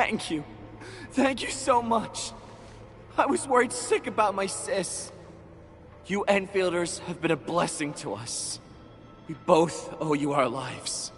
Thank you. Thank you so much. I was worried sick about my sis. You Enfielders have been a blessing to us. We both owe you our lives.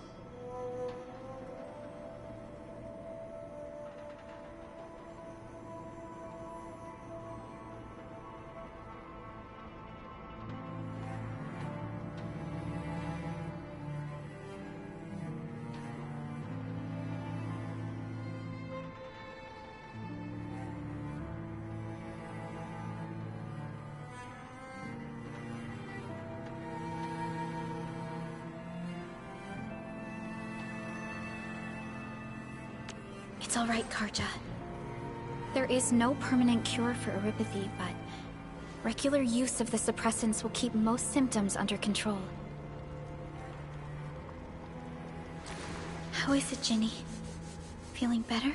It's all right, Karja. There is no permanent cure for erypathy, but regular use of the suppressants will keep most symptoms under control. How is it, Ginny? Feeling better?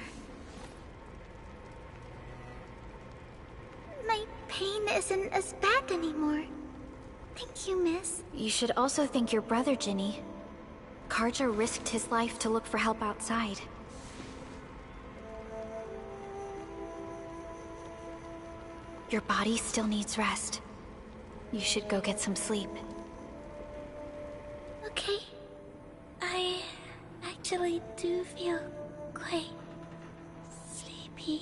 My pain isn't as bad anymore. Thank you, miss. You should also thank your brother, Ginny. Karja risked his life to look for help outside. Your body still needs rest. You should go get some sleep. Okay. I actually do feel quite sleepy.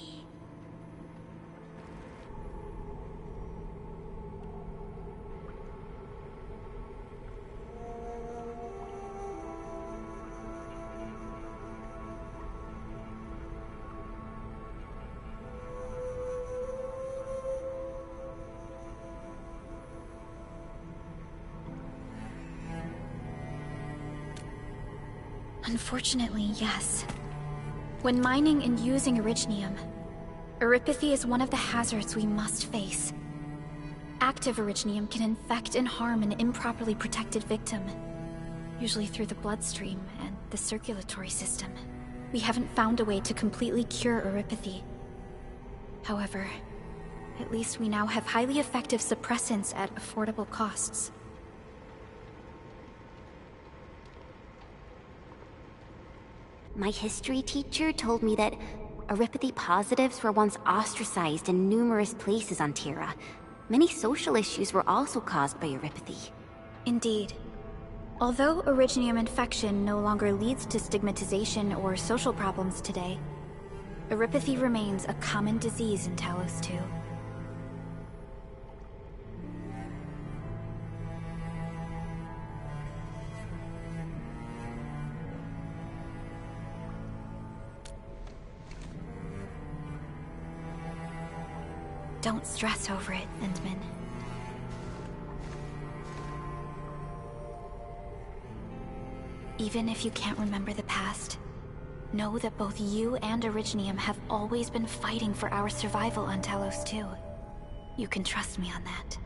Unfortunately, yes. When mining and using Originium, erypathy is one of the hazards we must face. Active Originium can infect and harm an improperly protected victim, usually through the bloodstream and the circulatory system. We haven't found a way to completely cure erypathy. However, at least we now have highly effective suppressants at affordable costs. My history teacher told me that erypathy positives were once ostracized in numerous places on Terra. Many social issues were also caused by erypathy. Indeed. Although Originium infection no longer leads to stigmatization or social problems today, erypathy remains a common disease in Talos 2. Don't stress over it, Endman. Even if you can't remember the past, know that both you and Originium have always been fighting for our survival on Talos 2. You can trust me on that.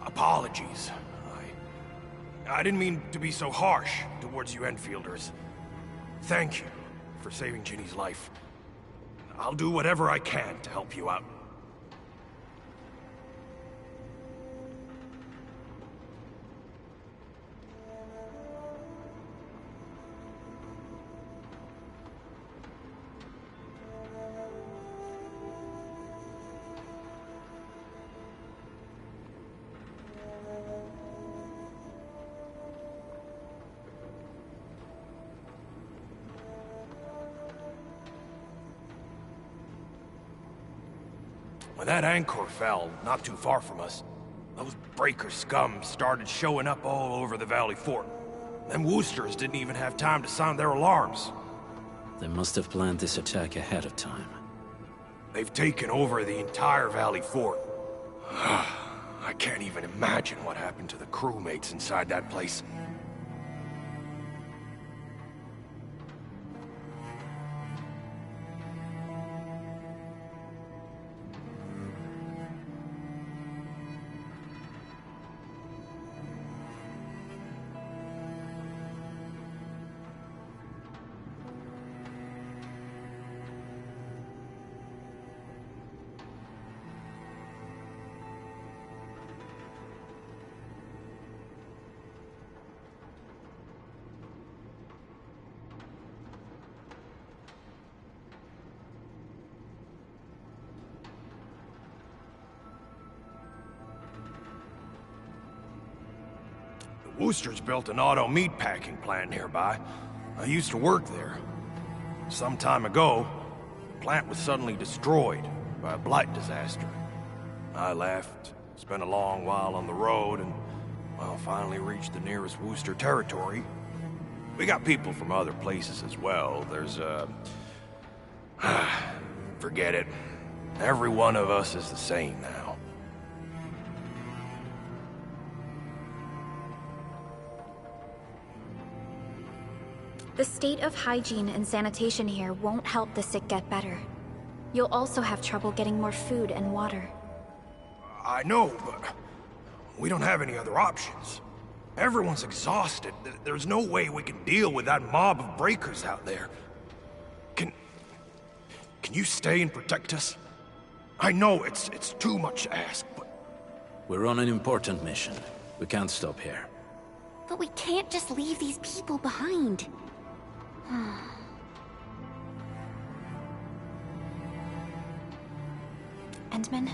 Apologies. I didn't mean to be so harsh towards you Enfielders. Thank you for saving Ginny's life. I'll do whatever I can to help you out. When that anchor fell, not too far from us, Those breaker scum started showing up all over the Valley Fort. Them Woosters didn't even have time to sound their alarms. They must have planned this attack ahead of time. They've taken over the entire Valley Fort. I can't even imagine what happened to the crewmates inside that place. Woosters built an auto meatpacking plant nearby. I used to work there. Some time ago, the plant was suddenly destroyed by a blight disaster. I left, spent a long while on the road, and, well, finally reached the nearest Wooster territory. We got people from other places as well. There's, forget it. Every one of us is the same now. The state of hygiene and sanitation here won't help the sick get better. You'll also have trouble getting more food and water. I know, but we don't have any other options. Everyone's exhausted. There's no way we can deal with that mob of breakers out there. Can you stay and protect us? I know it's too much to ask, but... We're on an important mission. We can't stop here. But we can't just leave these people behind. Endman,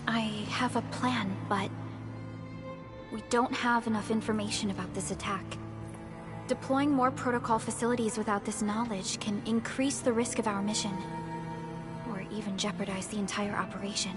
I have a plan, but we don't have enough information about this attack. Deploying more protocol facilities without this knowledge can increase the risk of our mission, or even jeopardize the entire operation.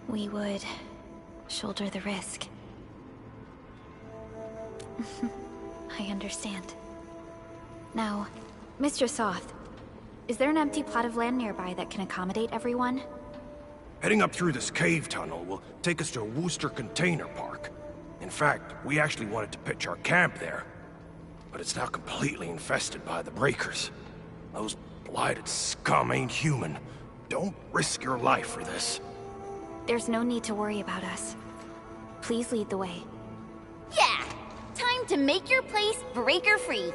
We would shoulder the risk. I understand. Now, Mr. Soth, is there an empty plot of land nearby that can accommodate everyone? Heading up through this cave tunnel will take us to a Wooster container park. In fact, we actually wanted to pitch our camp there. But it's now completely infested by the breakers. Those blighted scum ain't human. Don't risk your life for this. There's no need to worry about us. Please lead the way. Yeah! Time to make your place breaker-free.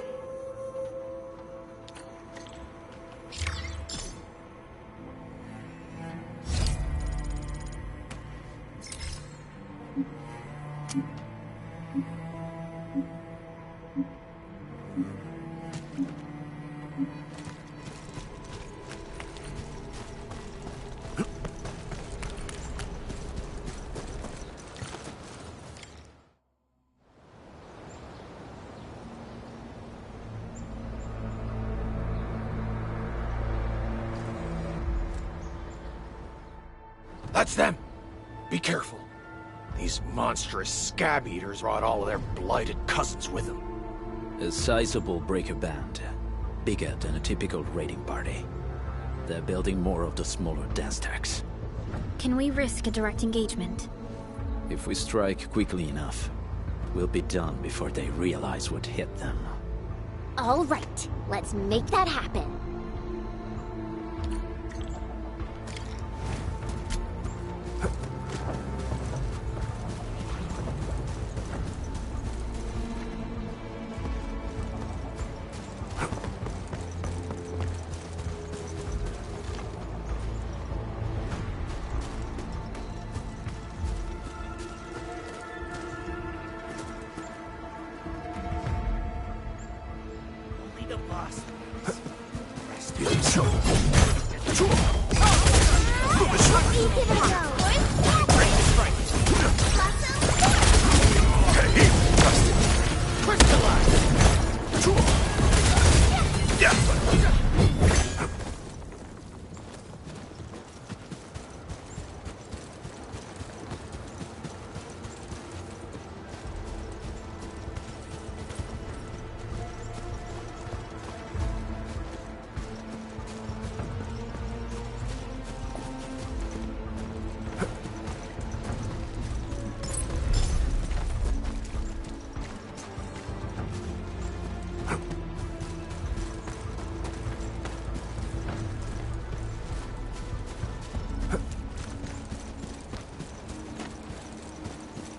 That's them! Be careful. These monstrous scab eaters brought all of their blighted cousins with them. A sizable breaker band. Bigger than a typical raiding party. They're building more of the smaller dance tags. Can we risk a direct engagement? If we strike quickly enough, we'll be done before they realize what hit them. All right, let's make that happen. boss.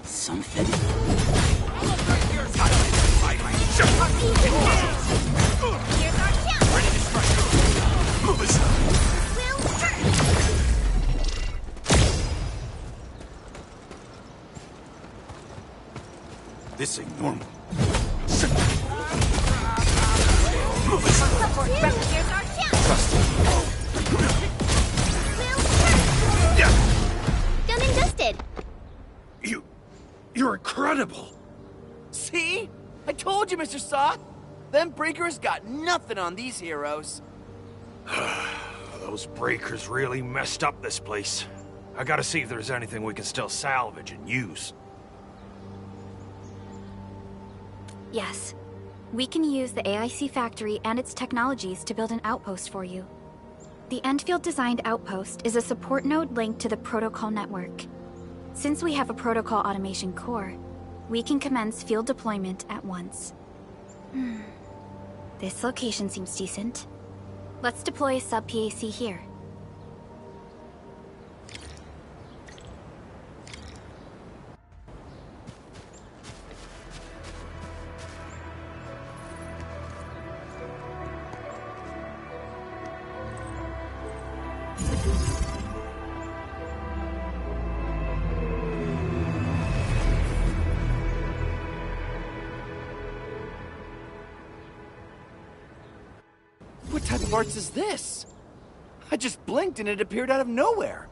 Something. This ain't normal. Done and dusted. You're incredible! See? I told you, Mr. Soth! Them breakers got nothing on these heroes. Those breakers really messed up this place. I gotta see if there's anything we can still salvage and use. Yes. We can use the AIC factory and its technologies to build an outpost for you. The Endfield designed outpost is a support node linked to the protocol network. Since we have a protocol automation core, we can commence field deployment at once. This location seems decent. Let's deploy a sub-PAC here. What type of arts is this? I just blinked and it appeared out of nowhere.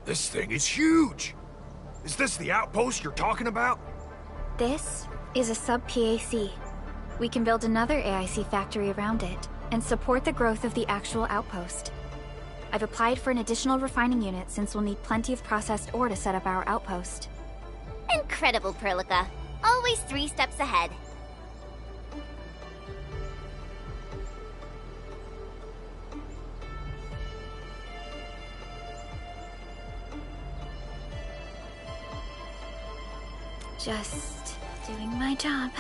This thing is huge! Is this the outpost you're talking about? This is a sub-PAC. We can build another AIC factory around it and support the growth of the actual outpost. I've applied for an additional refining unit since we'll need plenty of processed ore to set up our outpost. Incredible, Perlica. Always 3 steps ahead. Just doing my job.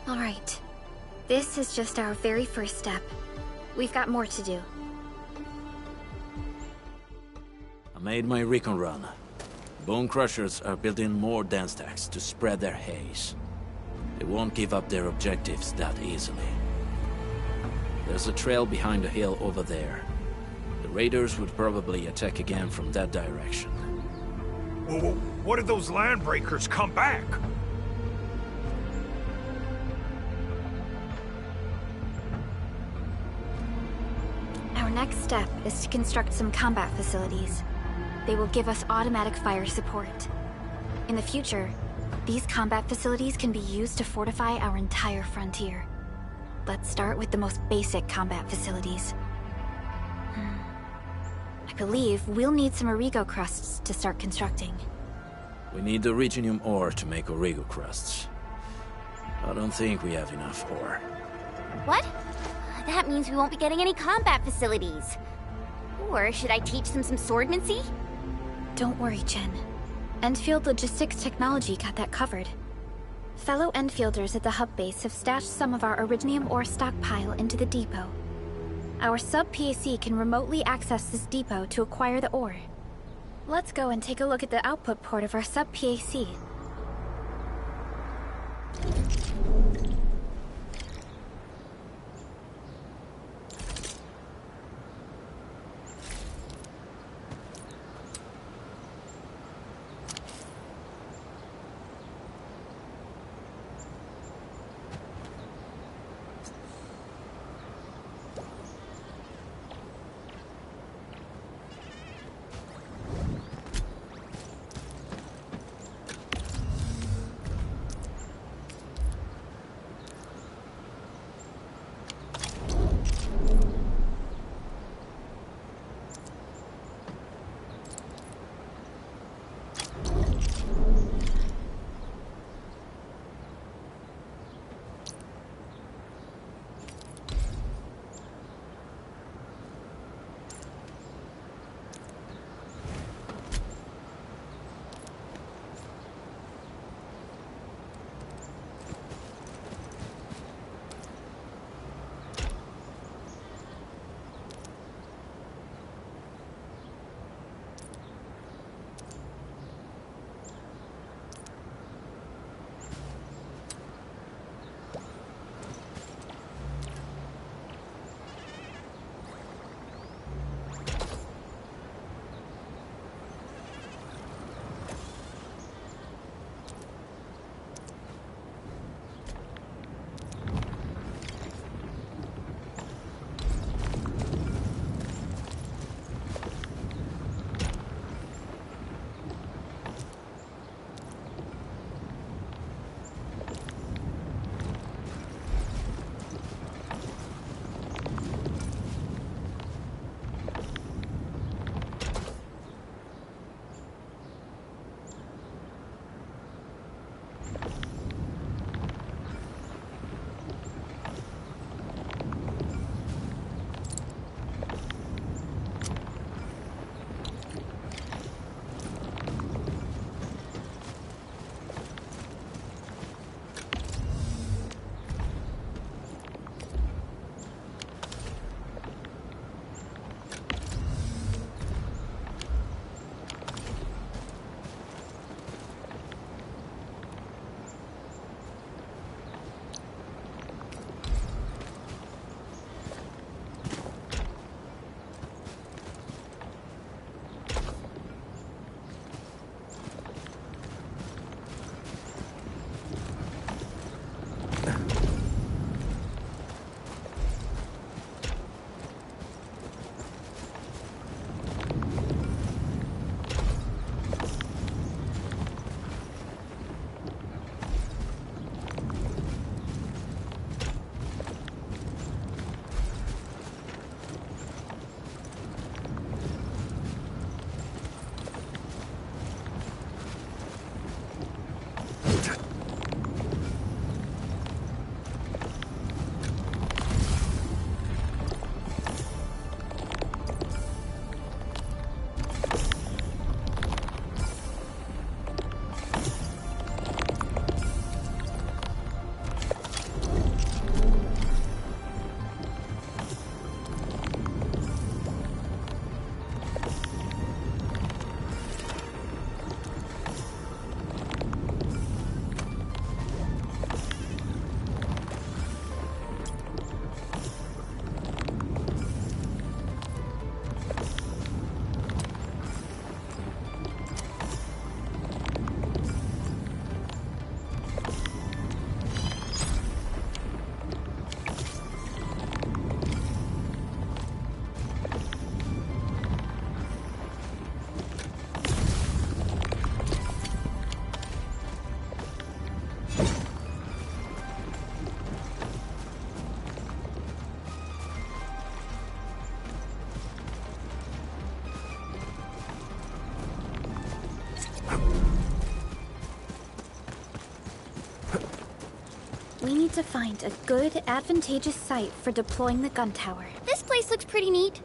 All right. This is just our very first step. We've got more to do. I made my recon run. Bone Crushers are building more dance stacks to spread their haze. They won't give up their objectives that easily. There's a trail behind the hill over there. The raiders would probably attack again from that direction. Well, what if those land breakers come back? Our next step is to construct some combat facilities. They will give us automatic fire support. In the future, these combat facilities can be used to fortify our entire frontier. Let's start with the most basic combat facilities. I believe we'll need some Origo crusts to start constructing. We need the Reginium ore to make Origo crusts. I don't think we have enough ore. What? That means we won't be getting any combat facilities. Or should I teach them some swordmancy? Don't worry, Chen. Endfield Logistics Technology got that covered. Fellow Endfielders at the hub base have stashed some of our Originium ore stockpile into the depot. Our sub-PAC can remotely access this depot to acquire the ore. Let's go and take a look at the output port of our sub-PAC. to find a good, advantageous site for deploying the gun tower. This place looks pretty neat.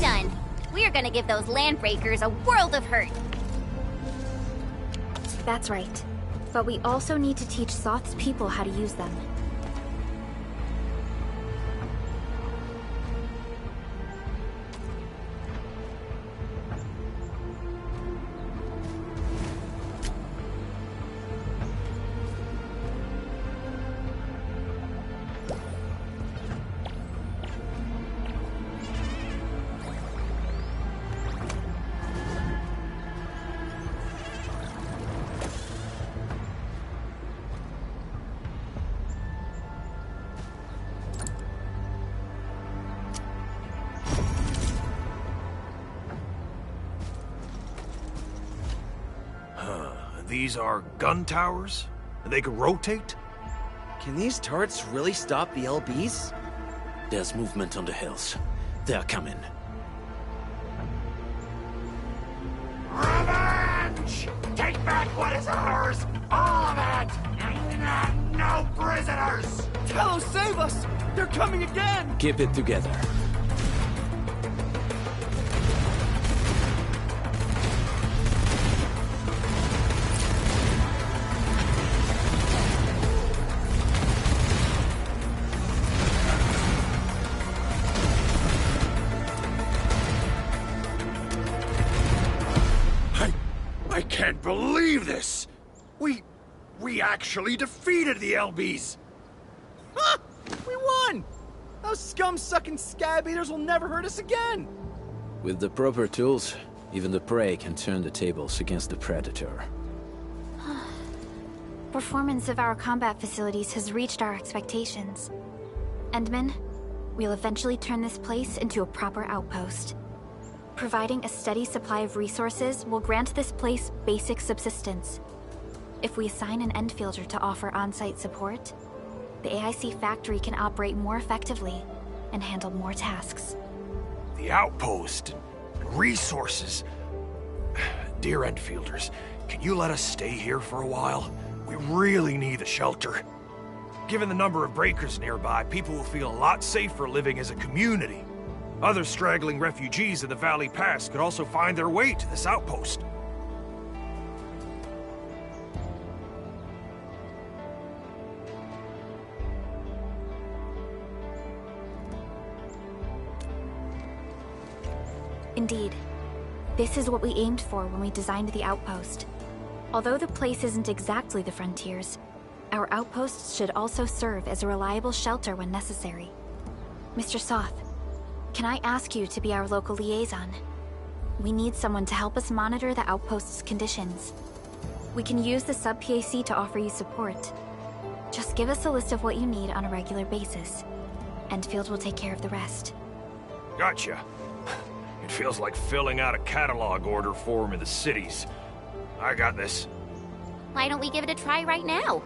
Done. We're gonna give those landbreakers a world of hurt. That's right. But we also need to teach Soth's people how to use them. These are gun towers? They can rotate? Can these turrets really stop the LBs? There's movement on the hills. They're coming. Revenge! Take back what is ours! All of it! And no prisoners! Tello, save us! They're coming again! Keep it together. I can't believe this! We actually defeated the LBs! Ha! We won! Those scum-sucking scab eaters will never hurt us again! With the proper tools, even the prey can turn the tables against the predator. Performance of our combat facilities has reached our expectations. Endman, we'll eventually turn this place into a proper outpost. Providing a steady supply of resources will grant this place basic subsistence. If we assign an Endfielder to offer on-site support, the AIC factory can operate more effectively and handle more tasks. The outpost and resources. Dear Endfielders, can you let us stay here for a while? We really need the shelter. Given the number of breakers nearby, people will feel a lot safer living as a community. Other straggling refugees of the Valley Pass could also find their way to this outpost. Indeed. This is what we aimed for when we designed the outpost. Although the place isn't exactly the frontiers, our outposts should also serve as a reliable shelter when necessary. Mr. Soth, can I ask you to be our local liaison? We need someone to help us monitor the outpost's conditions. We can use the sub-PAC to offer you support. Just give us a list of what you need on a regular basis. Endfield will take care of the rest. Gotcha. It feels like filling out a catalog order form in the cities. I got this. Why don't we give it a try right now?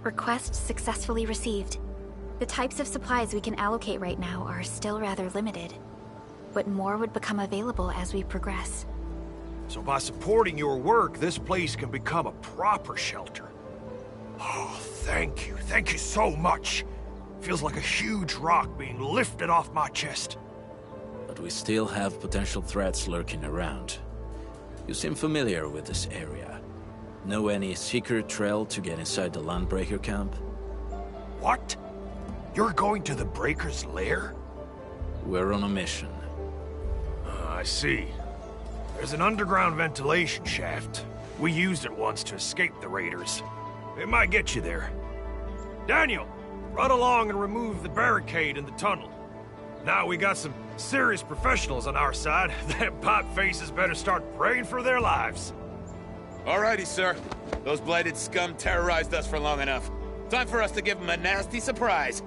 Request successfully received. The types of supplies we can allocate right now are still rather limited, but more would become available as we progress. So by supporting your work, this place can become a proper shelter. Oh, thank you. Thank you so much. Feels like a huge rock being lifted off my chest. But we still have potential threats lurking around. You seem familiar with this area. Know any secret trail to get inside the Landbreaker camp? What? You're going to the Breaker's lair? We're on a mission. I see. There's an underground ventilation shaft. We used it once to escape the raiders. It might get you there. Daniel, run along and remove the barricade in the tunnel. Now we got some serious professionals on our side. Them pot faces better start praying for their lives. Alrighty, sir. Those blighted scum terrorized us for long enough. Time for us to give them a nasty surprise.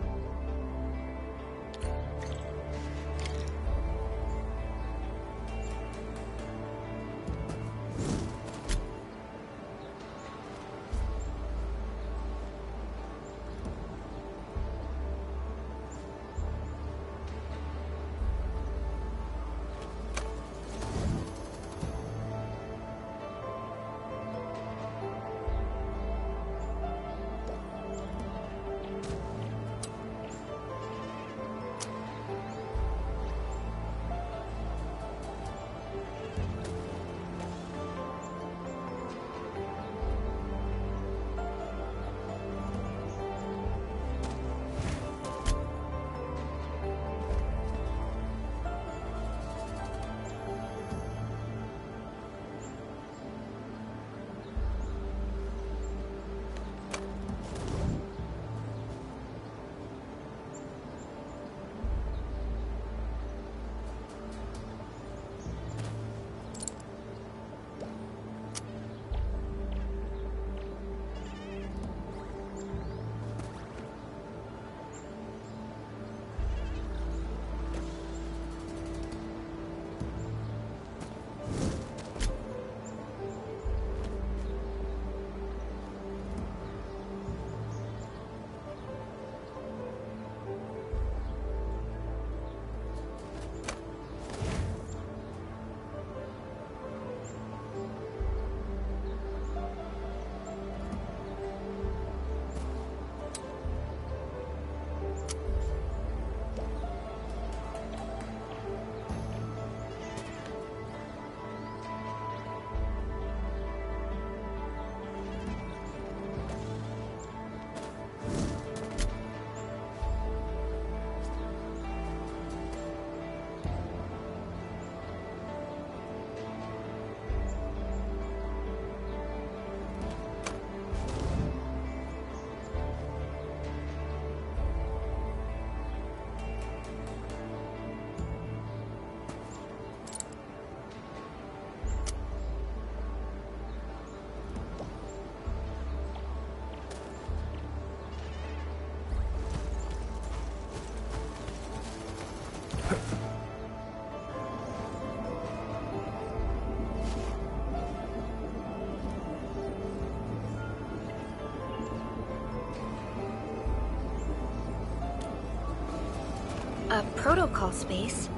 A protocol space?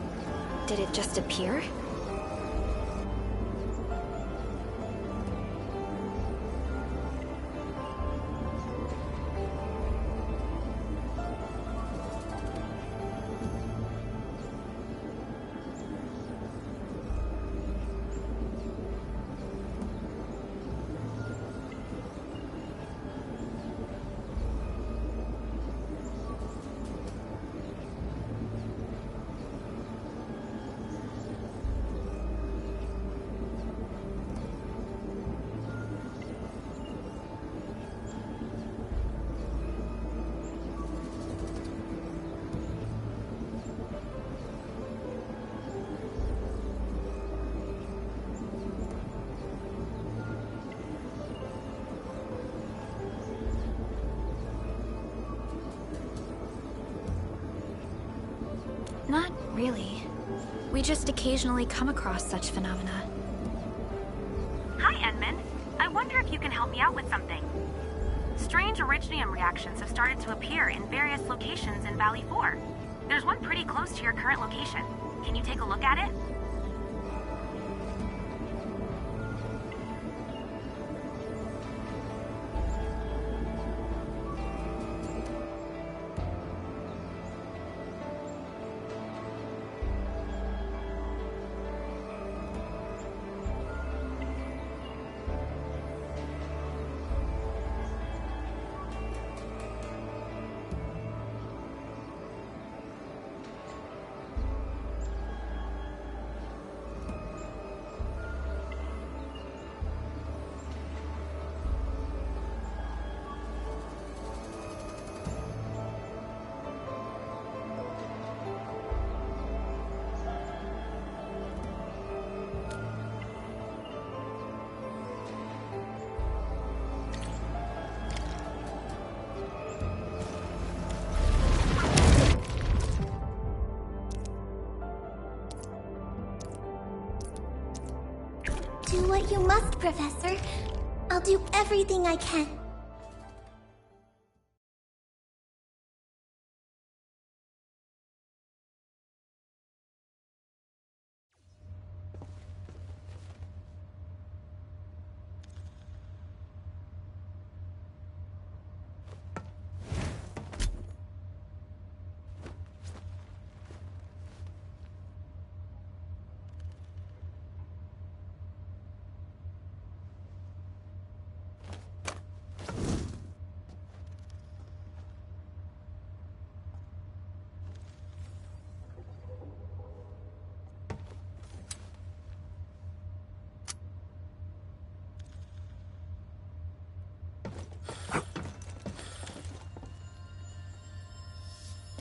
Did it just appear? Not really. We just occasionally come across such phenomena. Hi, Enman. I wonder if you can help me out with something. Strange Originium reactions have started to appear in various locations in Valley 4. There's one pretty close to your current location. Can you take a look at it? Do what you must, Professor. I'll do everything I can.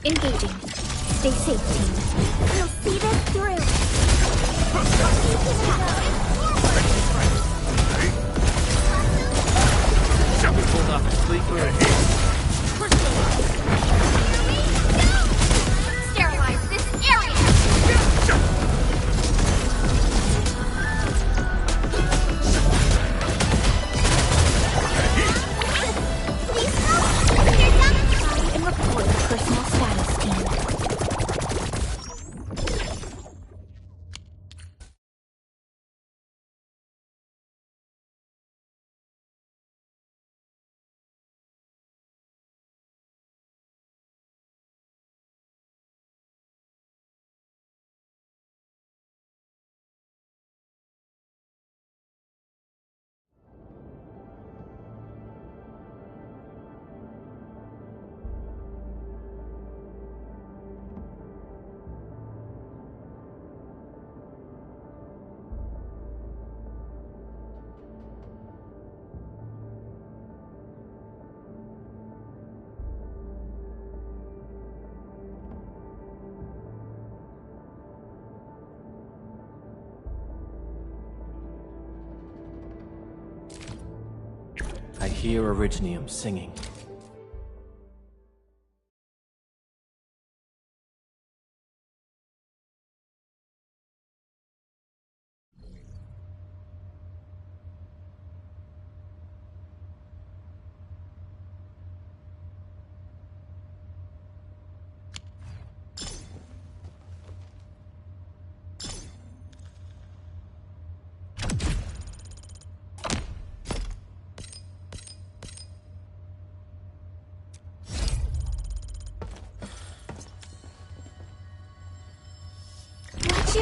Engaging. Stay safe, team. We'll see this through. Hold off a sleeper. Sterilize this area! Please help! You're done! Try and report personal status, team. I hear Originium singing.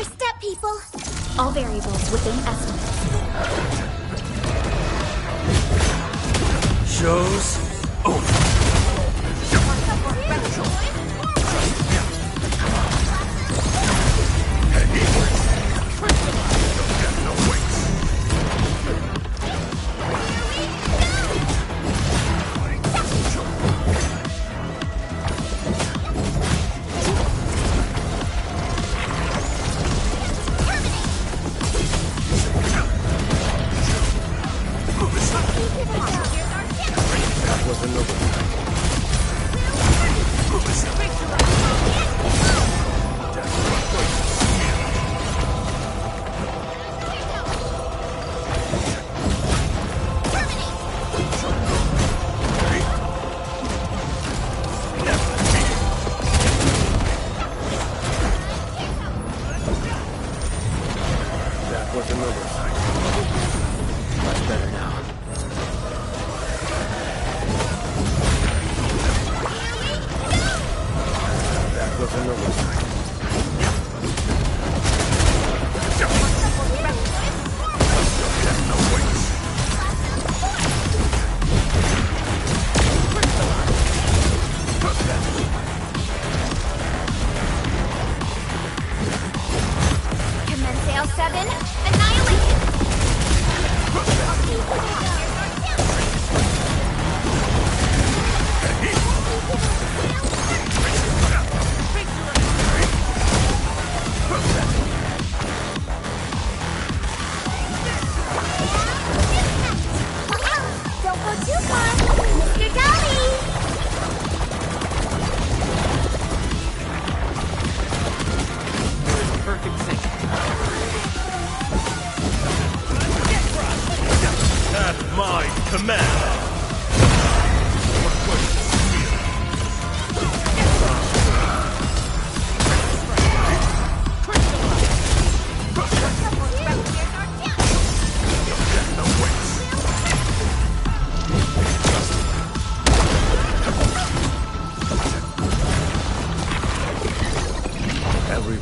your step, people. All variables within estimates. Show's over.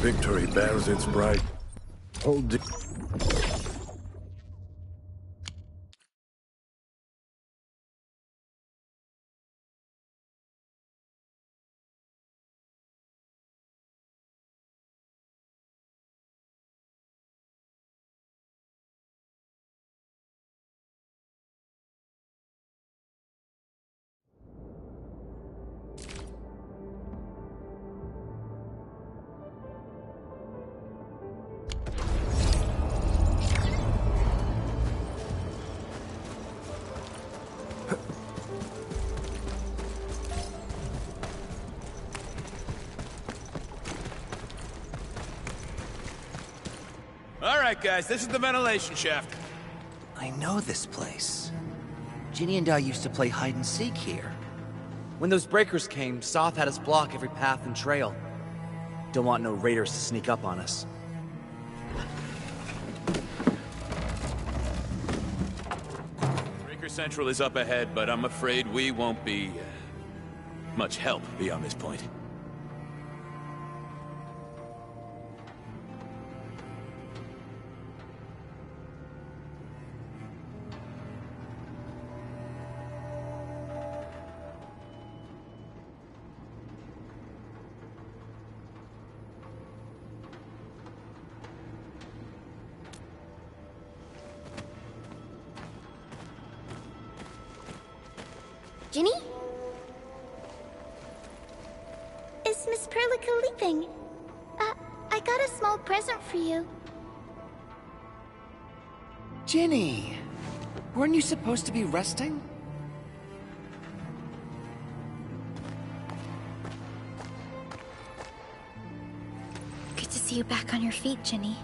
Victory bears its bright. Hold it. Alright, guys, this is the ventilation shaft. I know this place. Ginny and I used to play hide-and-seek here. When those breakers came, Soth had us block every path and trail. Don't want no raiders to sneak up on us. Breaker Central is up ahead, but I'm afraid we won't be much help beyond this point. Ginny? Is Miss Perlica leaving? I got a small present for you. Ginny! Weren't you supposed to be resting? Good to see you back on your feet, Ginny.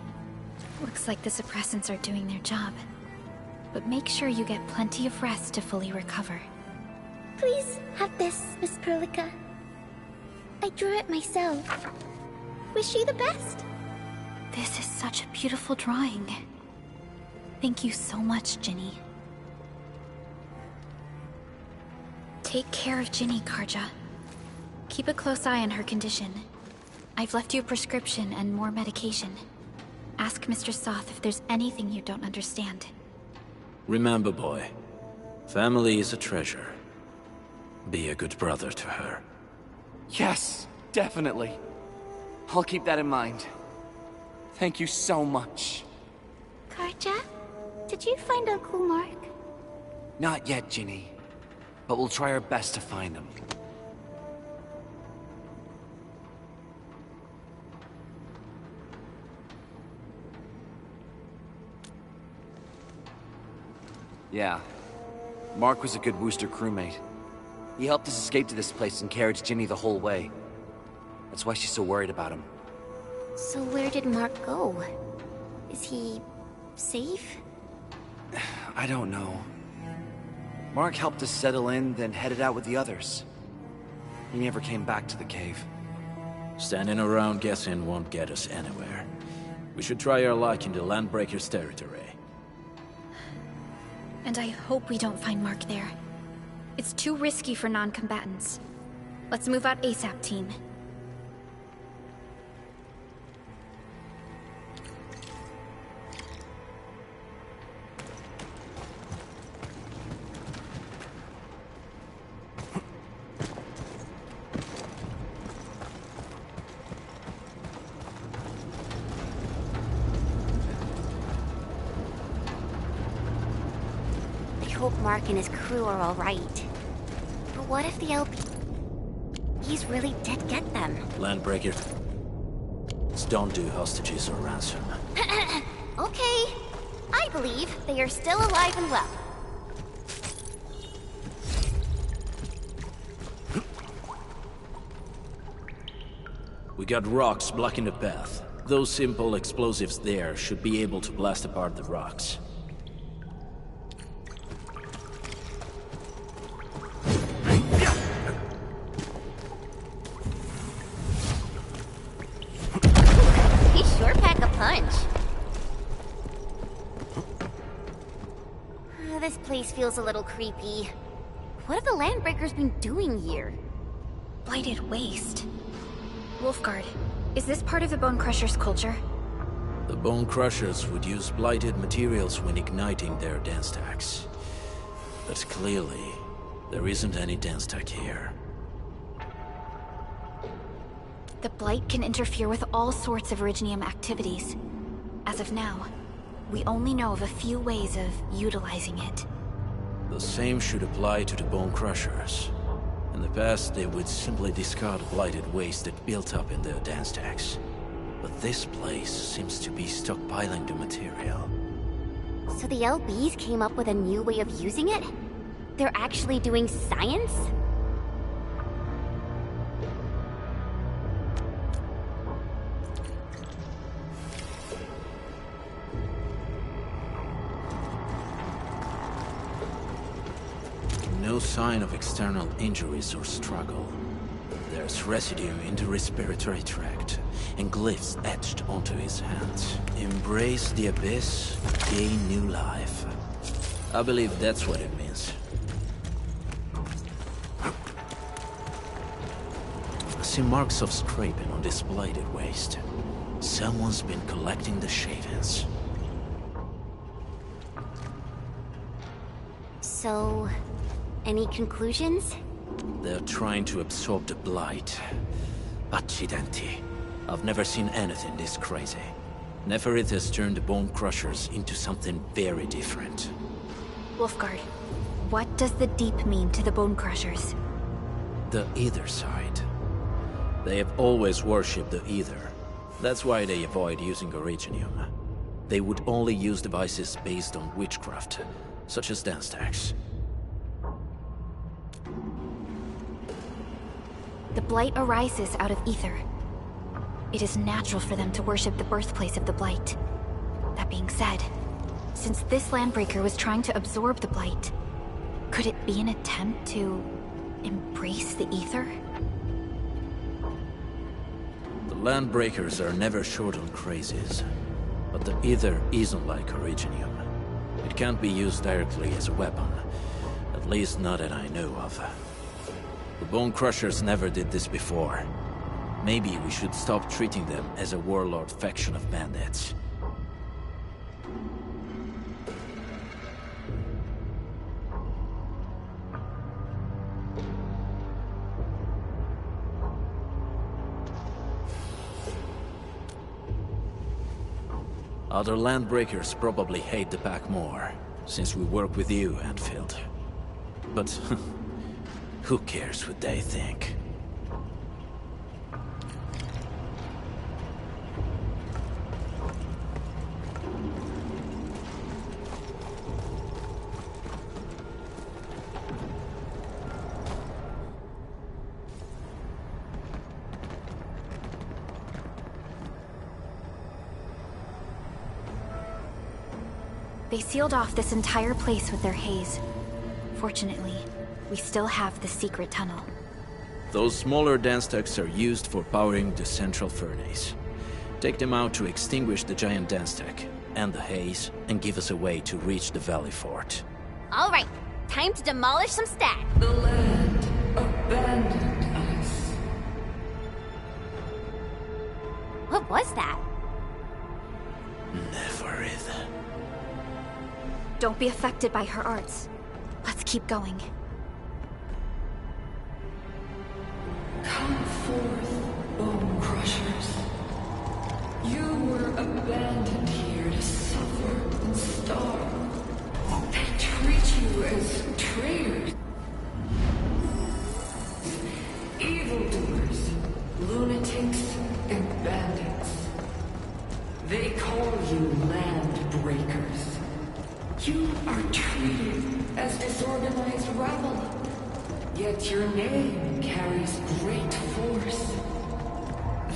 Looks like the suppressants are doing their job. But make sure you get plenty of rest to fully recover. Please have this, Miss Perlica. I drew it myself. Wish you the best. This is such a beautiful drawing. Thank you so much, Ginny. Take care of Ginny, Karja. Keep a close eye on her condition. I've left you a prescription and more medication. Ask Mr. Soth if there's anything you don't understand. Remember, boy, family is a treasure. Be a good brother to her. Yes, definitely. I'll keep that in mind. Thank you so much. Karja, did you find Uncle Mark? Not yet, Ginny. But we'll try our best to find him. Yeah. Mark was a good Wooster crewmate. He helped us escape to this place and carried Ginny the whole way. That's why she's so worried about him. So where did Mark go? Is he... safe? I don't know. Mark helped us settle in, then headed out with the others. He never came back to the cave. Standing around guessing won't get us anywhere. We should try our luck in the Landbreakers' territory. And I hope we don't find Mark there. It's too risky for non-combatants. Let's move out ASAP, team. I hope Mark and his crew are alright. But what if the LPs really did get them? Landbreaker. Don't do hostages or ransom. Okay. I believe they are still alive and well. We got rocks blocking the path. Those simple explosives there should be able to blast apart the rocks. He sure pack a punch. This place feels a little creepy. What have the Landbreakers been doing here? Blighted waste. Wolfguard, is this part of the Bone Crusher's culture? The Bone Crushers would use blighted materials when igniting their dance stacks. But clearly, there isn't any dance stack here. The Blight can interfere with all sorts of Originium activities. As of now, we only know of a few ways of utilizing it. The same should apply to the Bone Crushers. In the past, they would simply discard blighted waste that built up in their dance stacks. But this place seems to be stockpiling the material. So the LBs came up with a new way of using it? They're actually doing science? No sign of external injuries or struggle. There's residue in the respiratory tract, and glyphs etched onto his hands. Embrace the abyss, gain new life. I believe that's what it means. I see marks of scraping on this blighted waste. Someone's been collecting the shavings. So... any conclusions? They're trying to absorb the blight. Accidenti. I've never seen anything this crazy. Neferith has turned the Bone Crushers into something very different. Wolfguard, what does the Deep mean to the Bone Crushers? The Ether side. They have always worshipped the Ether. That's why they avoid using Originium. They would only use devices based on witchcraft, such as dance stacks. The Blight arises out of Ether. It is natural for them to worship the birthplace of the Blight. That being said, since this Landbreaker was trying to absorb the Blight, could it be an attempt to embrace the Ether? The Landbreakers are never short on crazes, but the Ether isn't like Originium. It can't be used directly as a weapon, at least not that I know of. The Bone Crushers never did this before. Maybe we should stop treating them as a warlord faction of bandits. Other landbreakers probably hate the pack more, since we work with you, Endfield. But who cares what they think? They sealed off this entire place with their haze. Fortunately, we still have the secret tunnel. Those smaller dance stacks are used for powering the central furnace. Take them out to extinguish the giant dance stack and the haze, and give us a way to reach the Valley Fort. All right, time to demolish some stacks. The land abandoned us. What was that? Neverith. Don't be affected by her arts. Let's keep going. Come forth, bone crushers. You were abandoned here to suffer and starve. They treat you as traitors. Evildoers, lunatics, and bandits. They call you land breakers. You are treated as disorganized rabble, yet your name carries great force.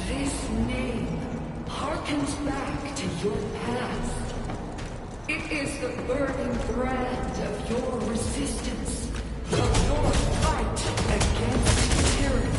This name harkens back to your past. It is the burning brand of your resistance, of your fight against tyranny.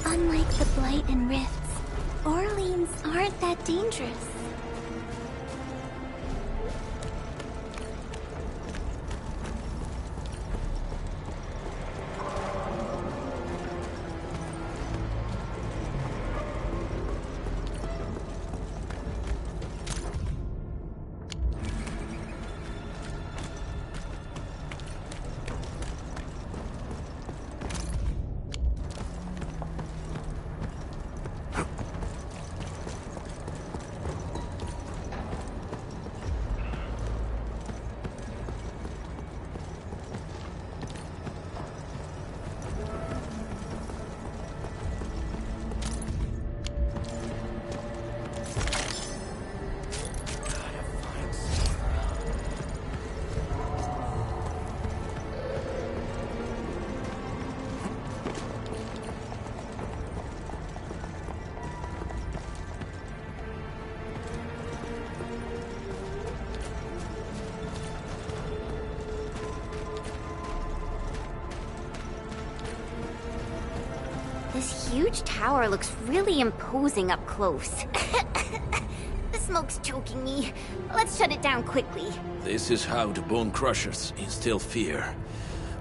Unlike the Blight and Rifts, Orleans aren't that dangerous. This huge tower looks really imposing up close. The smoke's choking me. Let's shut it down quickly. This is how the Bone Crushers instill fear,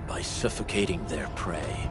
by suffocating their prey.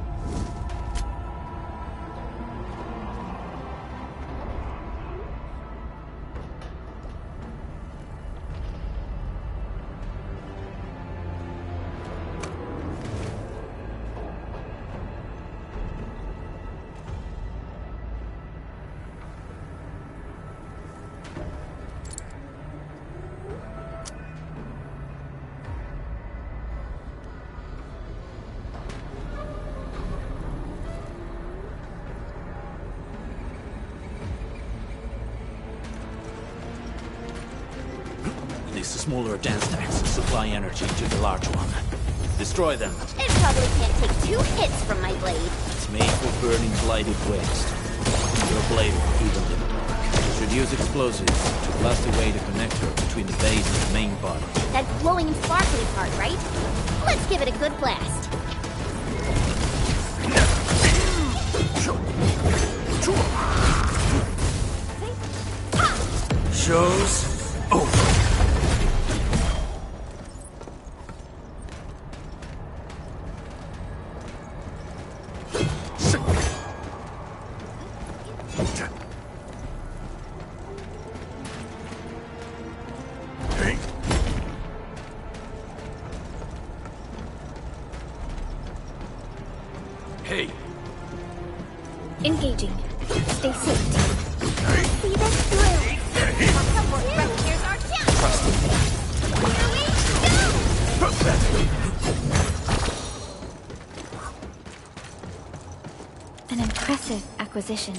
These smaller dance stacks supply energy to the large one. Destroy them. It probably can't take 2 hits from my blade. It's made for burning blighted waste. Your blade will evenly work. Should use explosives to blast away the connector between the base and the main body. That glowing and sparkly part, right? Let's give it a good blast. Show's over. Hey. Engaging. Stay safe. See this through. Here's our chance. Here we go. An impressive acquisition.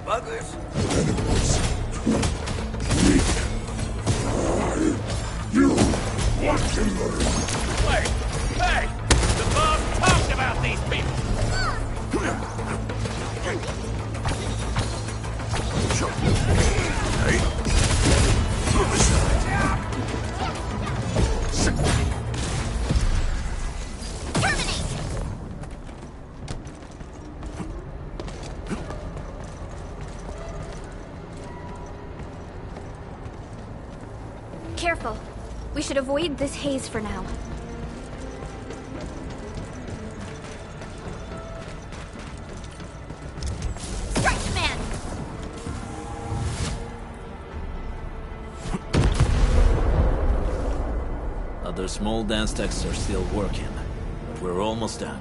Buggers? You want to learn? Wait! Hey! The boss talked about these people! Careful. We should avoid this haze for now. Stretch man. Other small dance techs are still working, but we're almost done.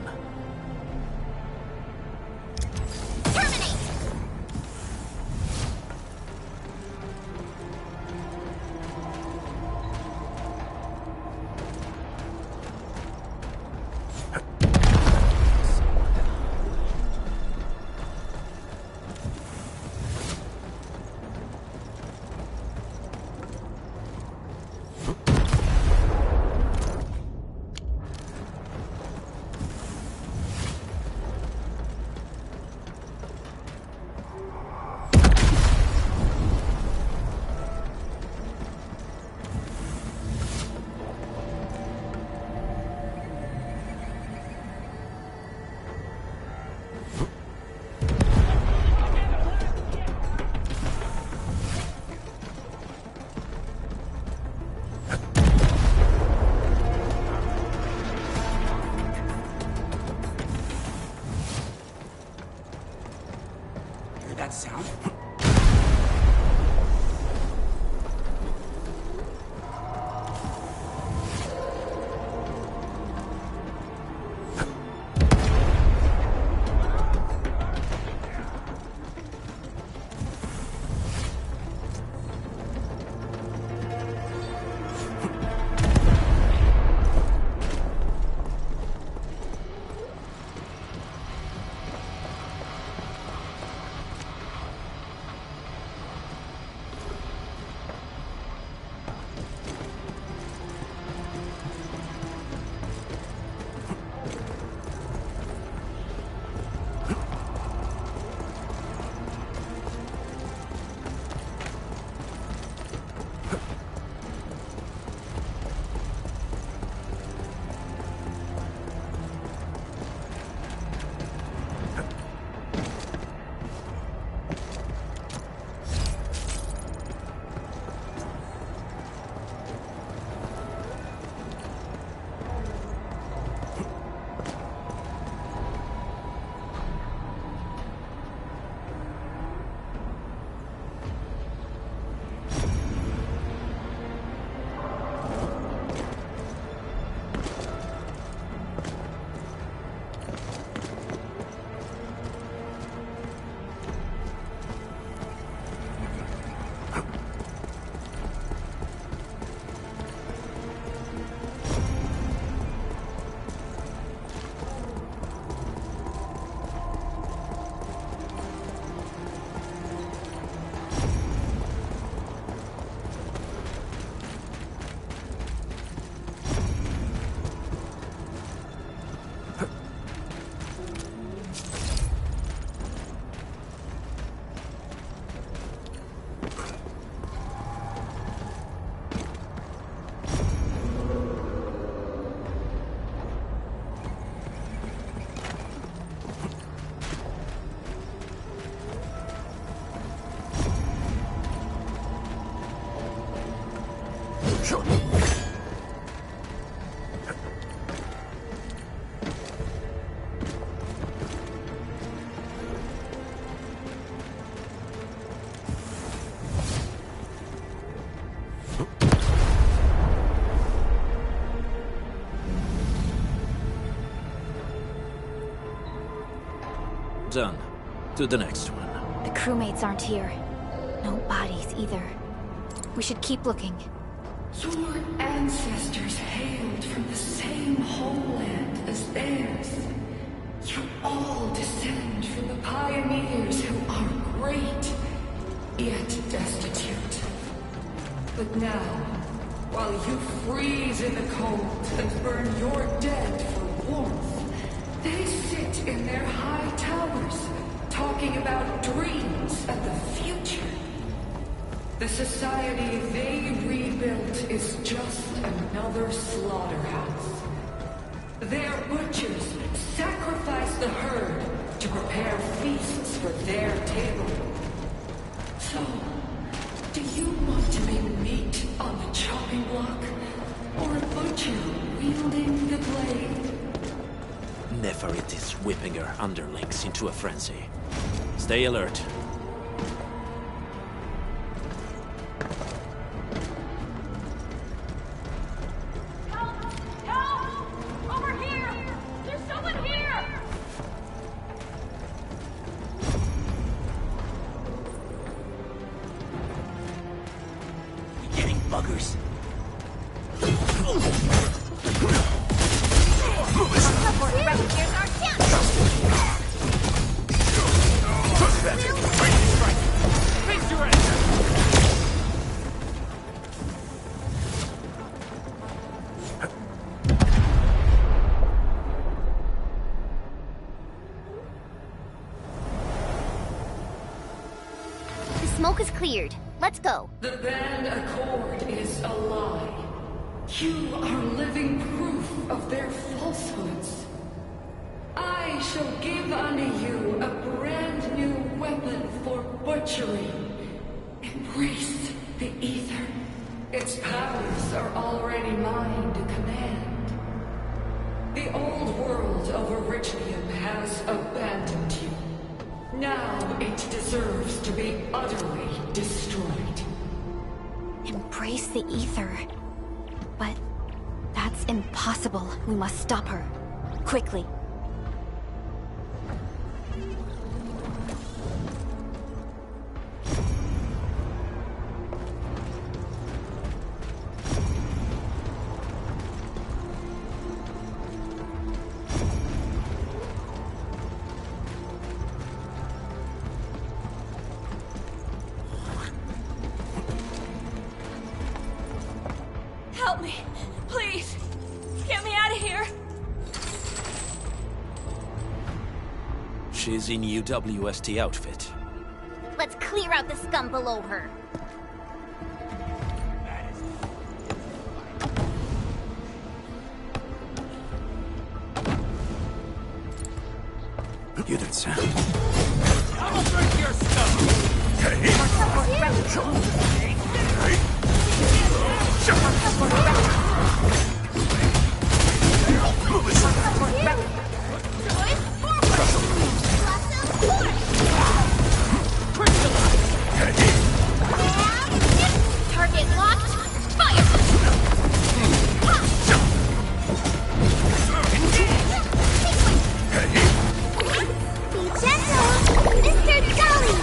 done. To the next one. The crewmates aren't here. No bodies either. We should keep looking. Your ancestors hailed from the same homeland as theirs. You all descend from the pioneers who are great, yet destitute. But now, while you freeze in the cold and burn your dead for warmth, they sit in their high towers, talking about dreams and the future. The society they rebuilt is just another slaughterhouse. Their butchers sacrifice the herd to prepare feasts for their table. So, do you want to be meat on the chopping block, or a butcher wielding the blade? Neferit is whipping her underlings into a frenzy. Stay alert. Buggers. The smoke is cleared. Let's go. The Band Accord is a lie. You are living proof of their falsehoods. I shall give unto you a brand new weapon for butchery. Embrace the Ether. Its powers are already mine to command. The old world of Arichnium has abandoned you. Now it deserves to be utterly destroyed. Embrace the Ether. But that's impossible. We must stop her. Quickly. Help me! Please! Get me out of here! She's in UWST outfit. Let's clear out the scum below her. You don't sound. I'll break your stuff! Target locked. Fire! Be gentle, Mr. Dolly!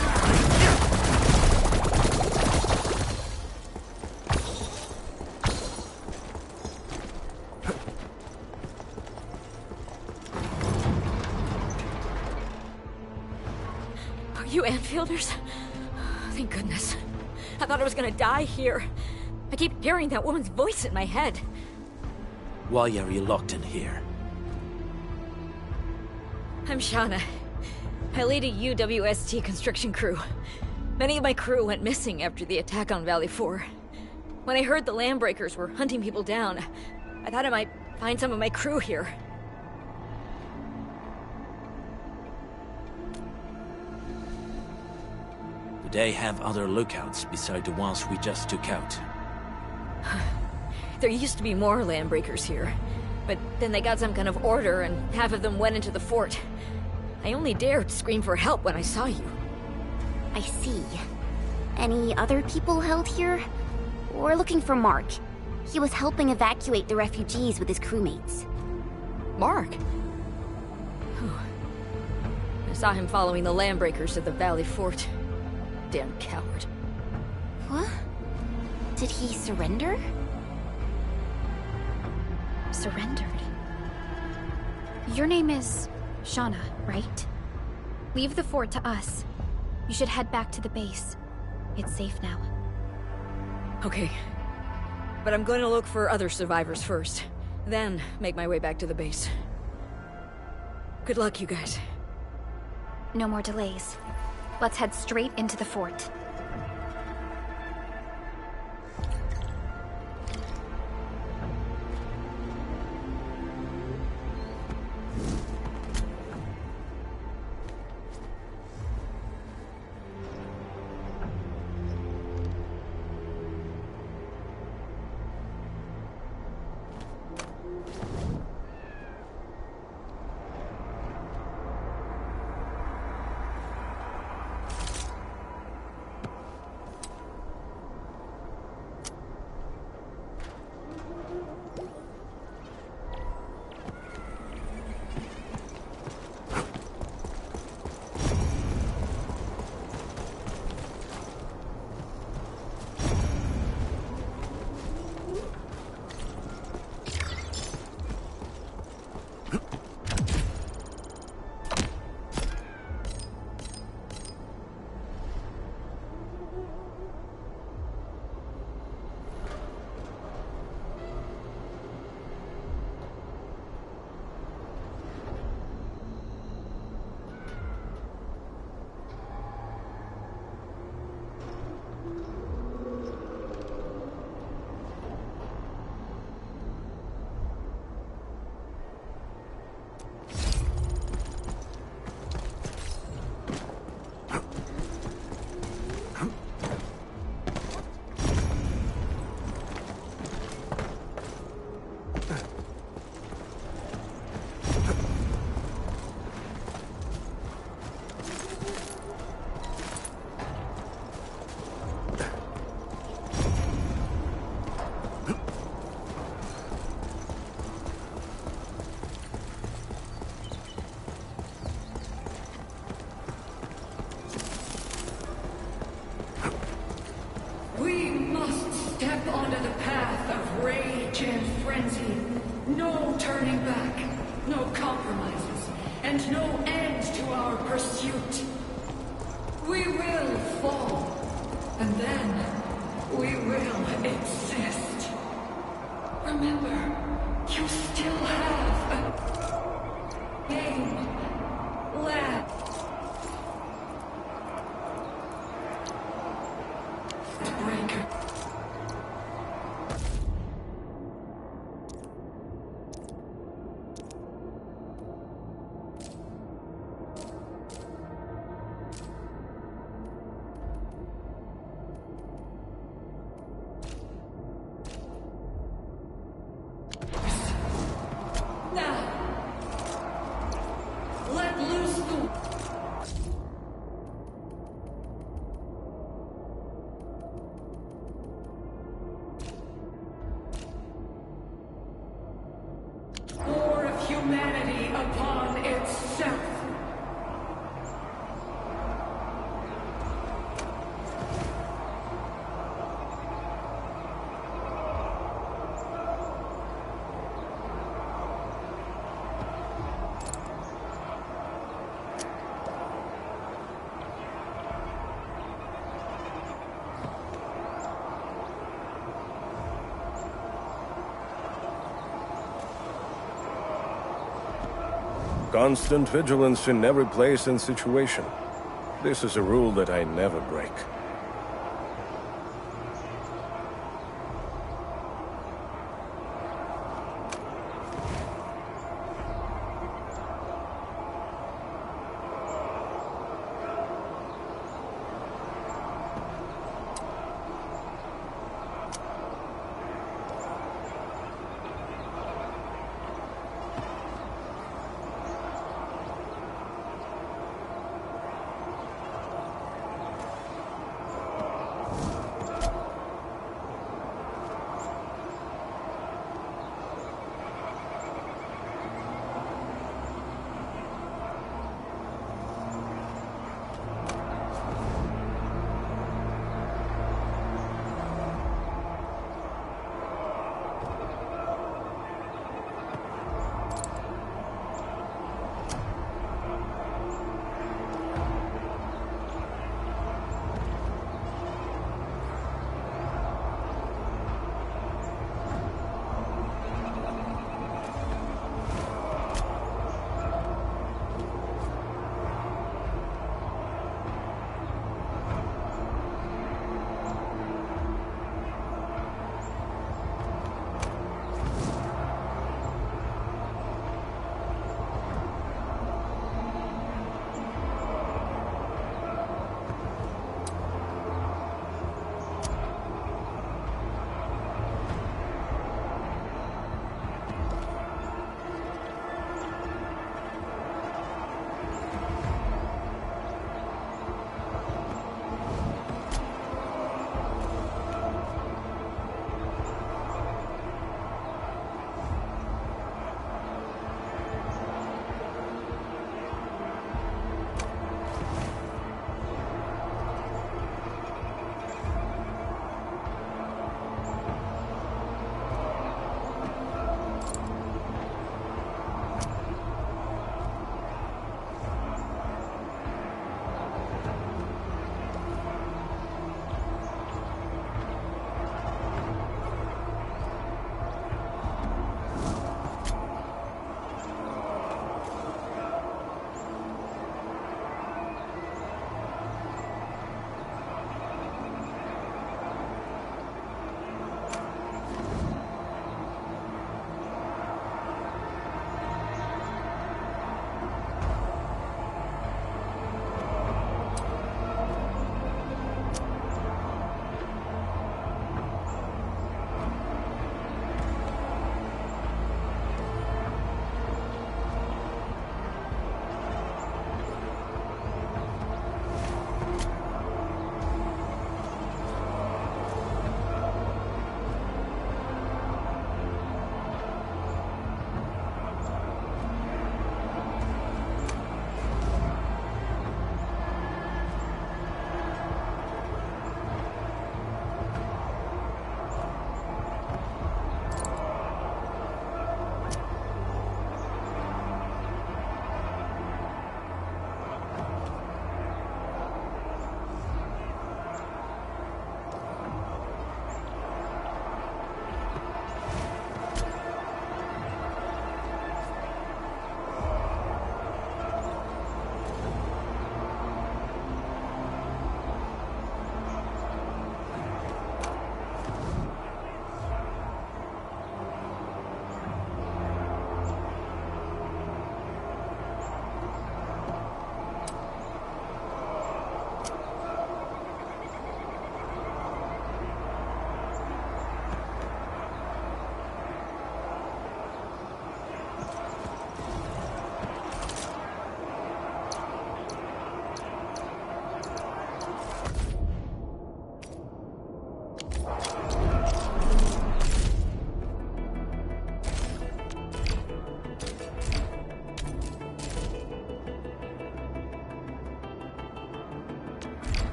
Are you Enfielders? Thank goodness. I thought I was gonna die here. I keep hearing that woman's voice in my head. Why are you locked in here? I'm Shauna. I lead a UWST construction crew. Many of my crew went missing after the attack on Valley 4. When I heard the Landbreakers were hunting people down, I thought I might find some of my crew here. Do they have other lookouts beside the ones we just took out? There used to be more Landbreakers here, but then they got some kind of order and half of them went into the fort. I only dared scream for help when I saw you. I see. Any other people held here? We're looking for Mark. He was helping evacuate the refugees with his crewmates. Mark? I saw him following the Landbreakers to the Valley Fort. Damn coward. What? Did he surrender? Surrendered. Your name is Shauna, right? Leave the fort to us. You should head back to the base. It's safe now. Okay. But I'm going to look for other survivors first. Then make my way back to the base. Good luck, you guys. No more delays. Let's head straight into the fort. Constant vigilance in every place and situation. This is a rule that I never break.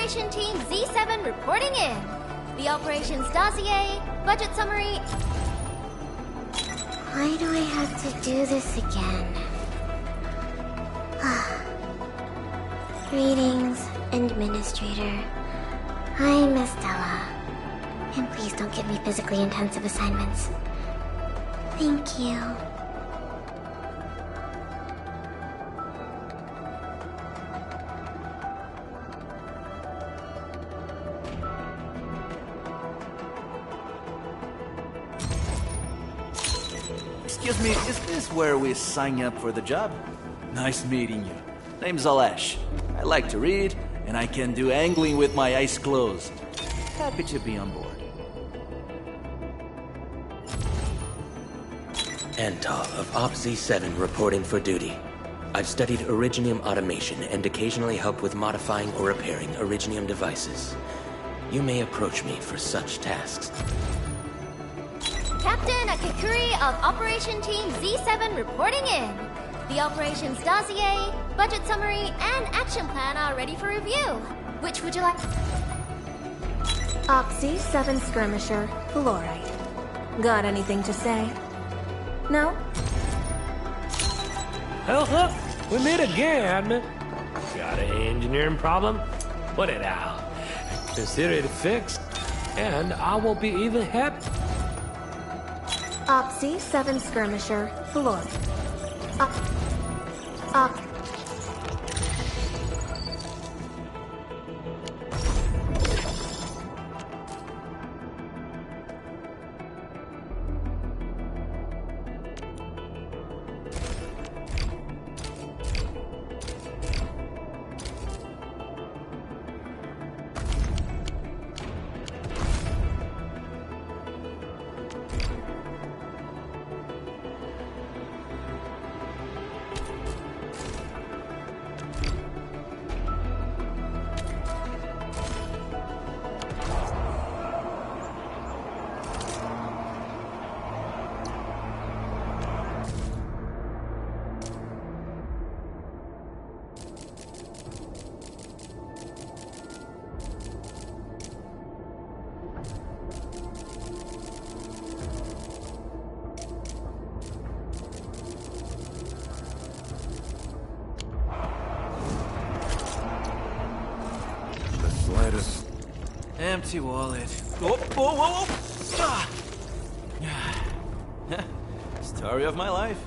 Operation Team Z7 reporting in. The operations dossier, budget summary... Why do I have to do this again? Greetings, Administrator. I'm Estella. And please don't give me physically intensive assignments. Thank you. Excuse me, is this where we sign up for the job? Nice meeting you. Name's Alesh. I like to read, and I can do angling with my eyes closed. Happy to be on board. Antal of Op Z7 reporting for duty. I've studied Originium automation and occasionally help with modifying or repairing Originium devices. You may approach me for such tasks. Captain Akakuri of Operation Team Z7 reporting in. The operations dossier, budget summary, and action plan are ready for review. Which would you like? Op Z7 Skirmisher, Fluorite. Got anything to say? No? Well, we meet again. Got an engineering problem? Put it out. Consider it fixed, and I will be even happy. Op Z7 Skirmisher, Fluorite. Empty wallet. Oh, whoa, whoa, whoa! Ah. Story of my life.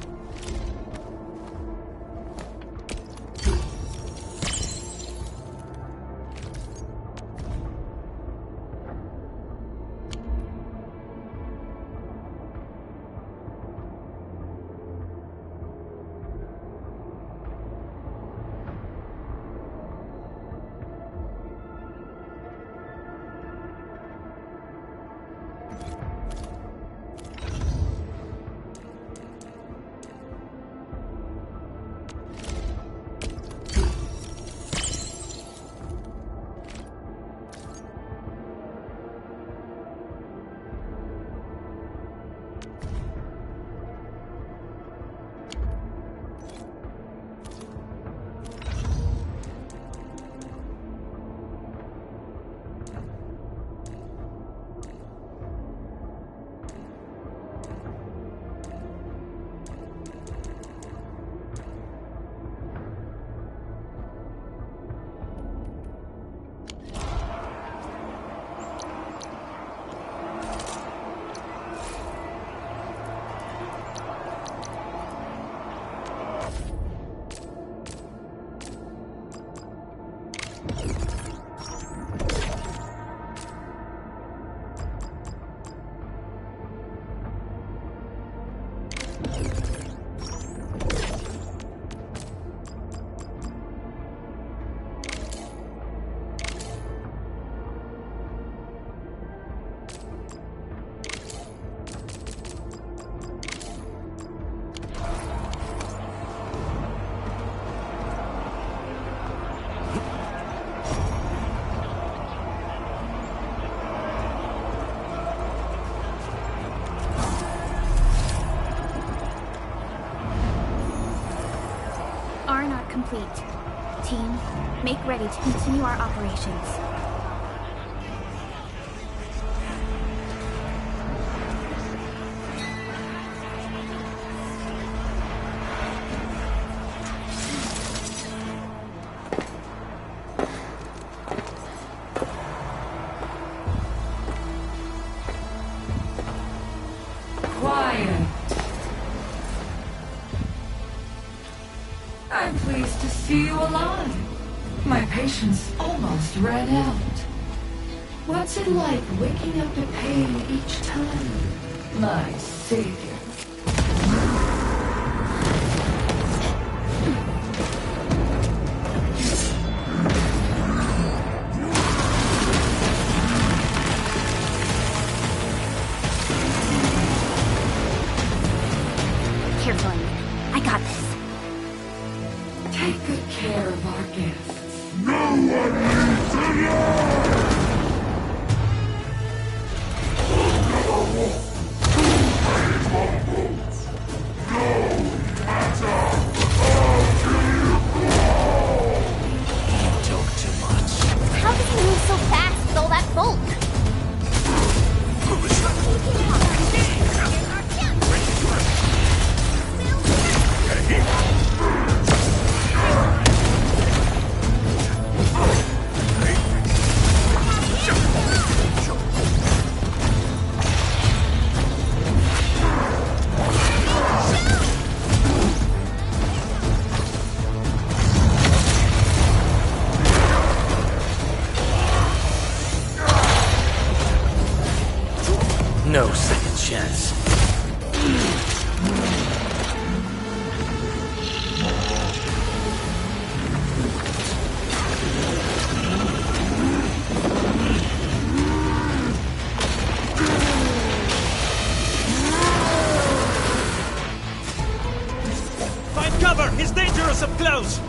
Complete. Team, make ready to continue our operations. see you alive. My patience almost ran out. What's it like waking up to pain each time, my savior? Careful, I got this. Take good care of our guests. No one needs to know! How does he move so fast with all that bulk? No second chance. Find cover! He's dangerous up close!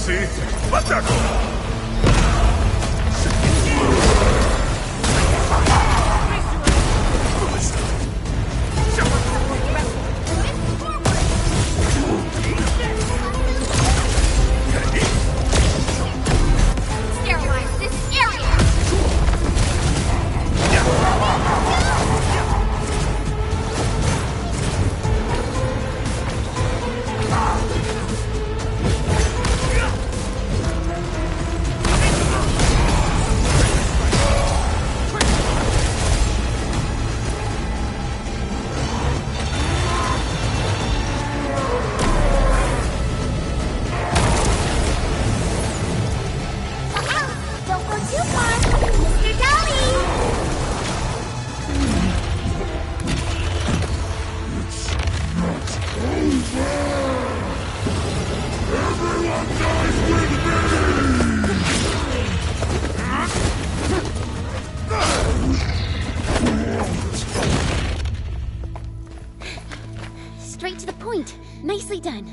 see? Let that go! Sterilize this area! Don't go too far, Mr. Dolly! Straight to the point. Nicely done.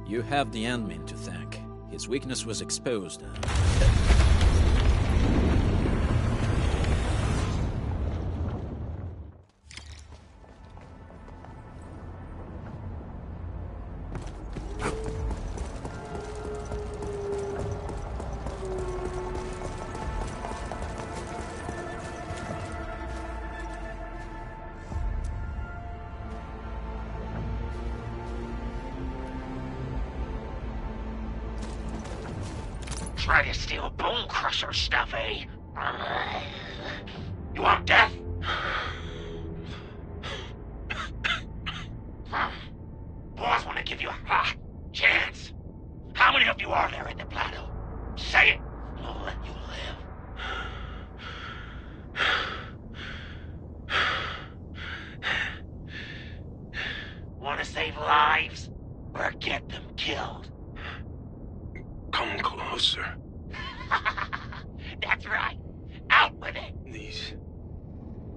You have the Endmin to thank. His weakness was exposed. Try to steal Bone Crusher stuff, eh? You want death? Boss want to give you a chance. How many of you are there in the plateau? Say it, and I'll let you live. Want to save lives, or get them killed? Come closer. That's right. Out with it. These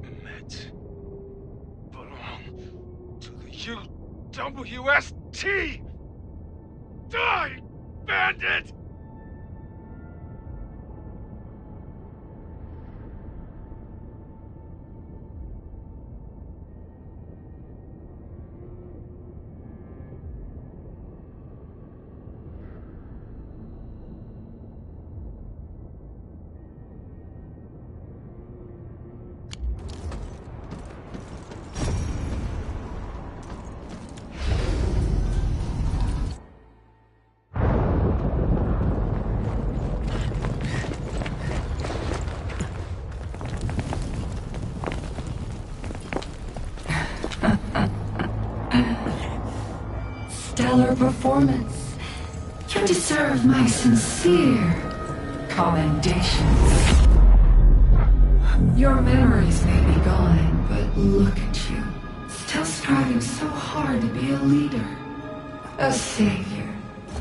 meds belong to the UWST. Die, bandit! Stellar performance. You deserve my sincere commendations. Your memories may be gone, but look at you. Still striving so hard to be a leader, a savior,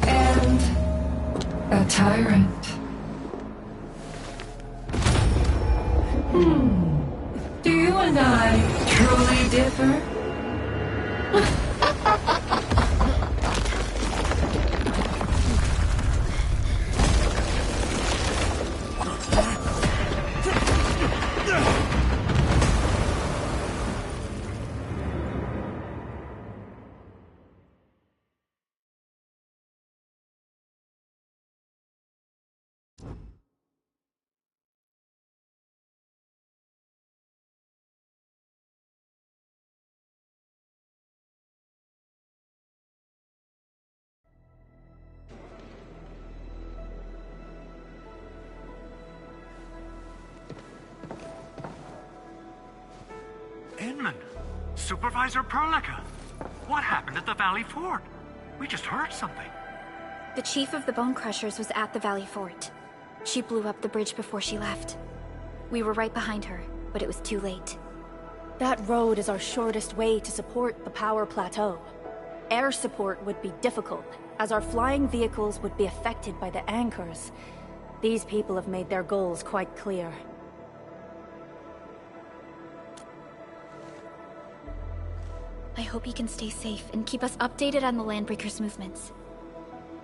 and a tyrant. Do you and I truly differ? Inman, Supervisor Perlica, what happened at the Valley Fort? We just heard something. The chief of the Bone Crushers was at the Valley Fort. She blew up the bridge before she left. We were right behind her, but it was too late. That road is our shortest way to support the power plateau. Air support would be difficult, as our flying vehicles would be affected by the anchors. These people have made their goals quite clear. I hope he can stay safe and keep us updated on the Landbreakers' movements.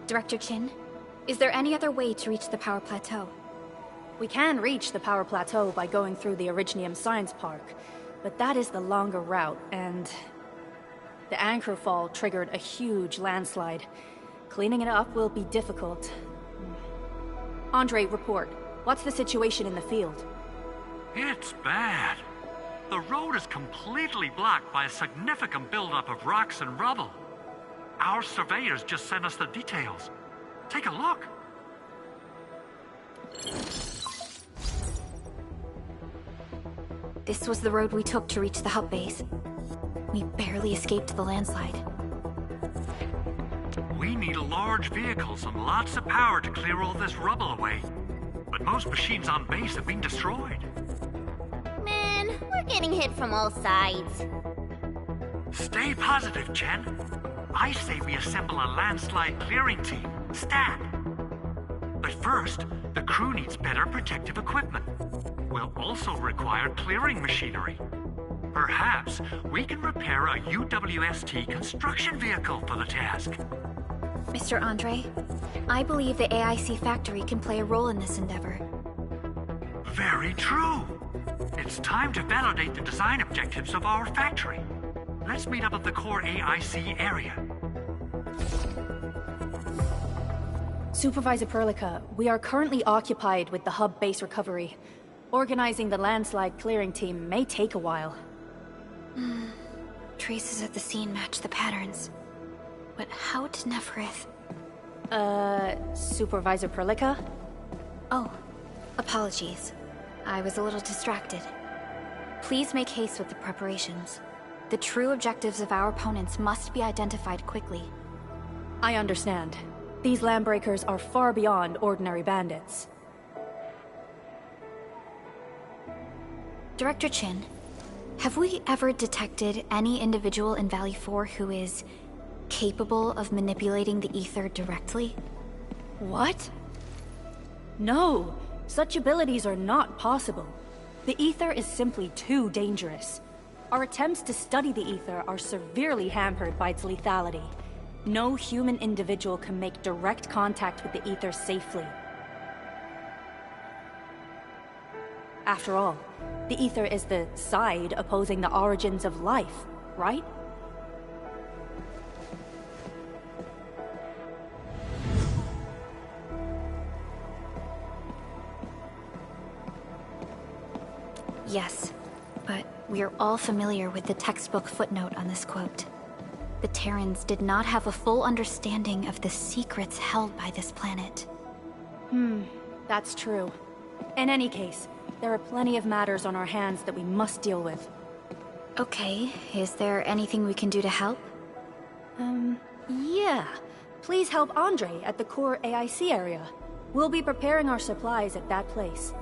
Director Chin, Is there any other way to reach the power plateau? We can reach the power plateau by going through the Originium Science Park, but that is the longer route, and the anchor fall triggered a huge landslide. Cleaning it up will be difficult. Andre, report. What's the situation in the field? It's bad. The road is completely blocked by a significant buildup of rocks and rubble. Our surveyors just sent us the details. Take a look. This was the road we took to reach the hub base. We barely escaped the landslide. We need large vehicles and lots of power to clear all this rubble away. But most machines on base have been destroyed. Man, we're getting hit from all sides. Stay positive, Chen. I say we assemble a landslide clearing team, stat. But first, the crew needs better protective equipment. We'll also require clearing machinery. Perhaps we can repair a UWST construction vehicle for the task. Mr. Andre, I believe the AIC factory can play a role in this endeavor. Very true. It's time to validate the design objectives of our factory. Let's meet up at the core AIC area. Supervisor Perlica, we are currently occupied with the hub base recovery. Organizing the landslide clearing team may take a while. Traces at the scene match the patterns. But how did Neferith... Supervisor Perlica? Oh, apologies. I was a little distracted. Please make haste with the preparations. The true objectives of our opponents must be identified quickly. I understand. These landbreakers are far beyond ordinary bandits. Director Chin, have we ever detected any individual in Valley 4 who is capable of manipulating the ether directly? What? No, such abilities are not possible. The ether is simply too dangerous. Our attempts to study the ether are severely hampered by its lethality. No human individual can make direct contact with the ether safely. After all, the ether is the side opposing the origins of life, right? Yes, but we are all familiar with the textbook footnote on this quote. The Terrans did not have a full understanding of the secrets held by this planet. That's true. In any case, there are plenty of matters on our hands that we must deal with. Okay, is there anything we can do to help? Yeah. Please help Andre at the core AIC area. We'll be preparing our supplies at that place.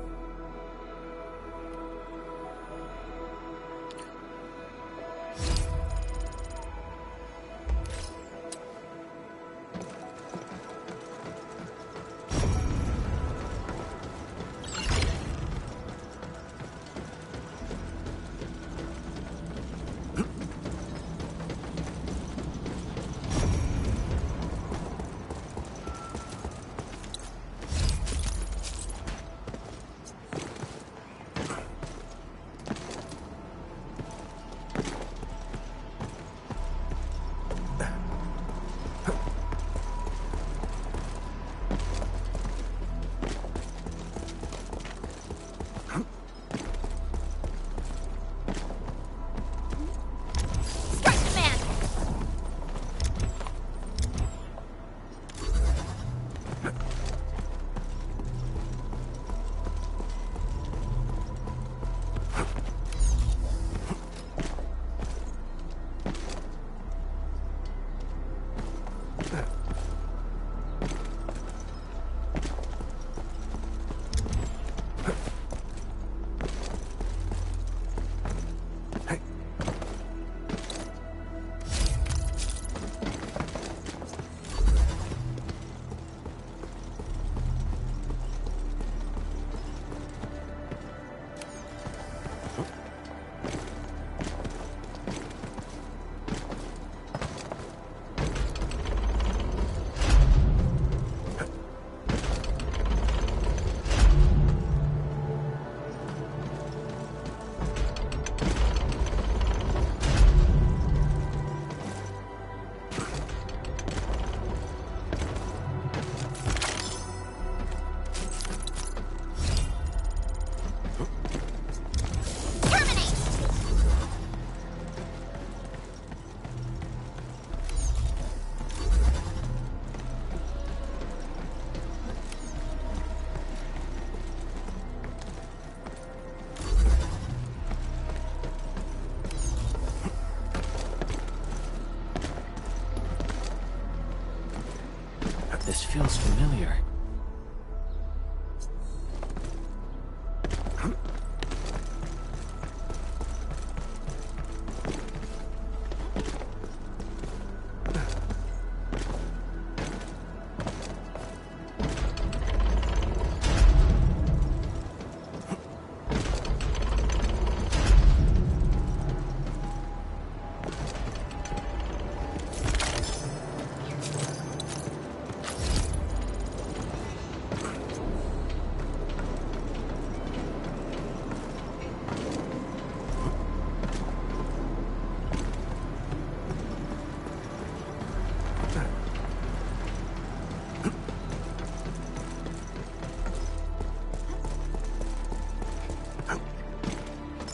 This feels familiar.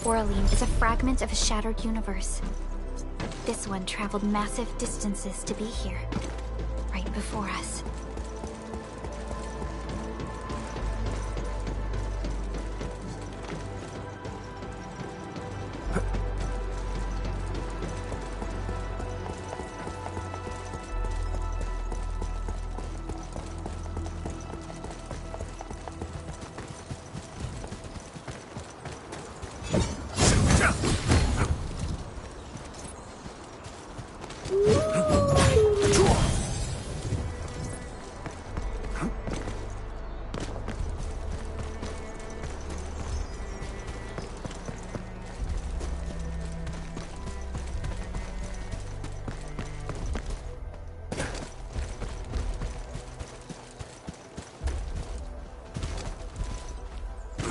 Oraline is a fragment of a shattered universe. This one traveled massive distances to be here, right before us.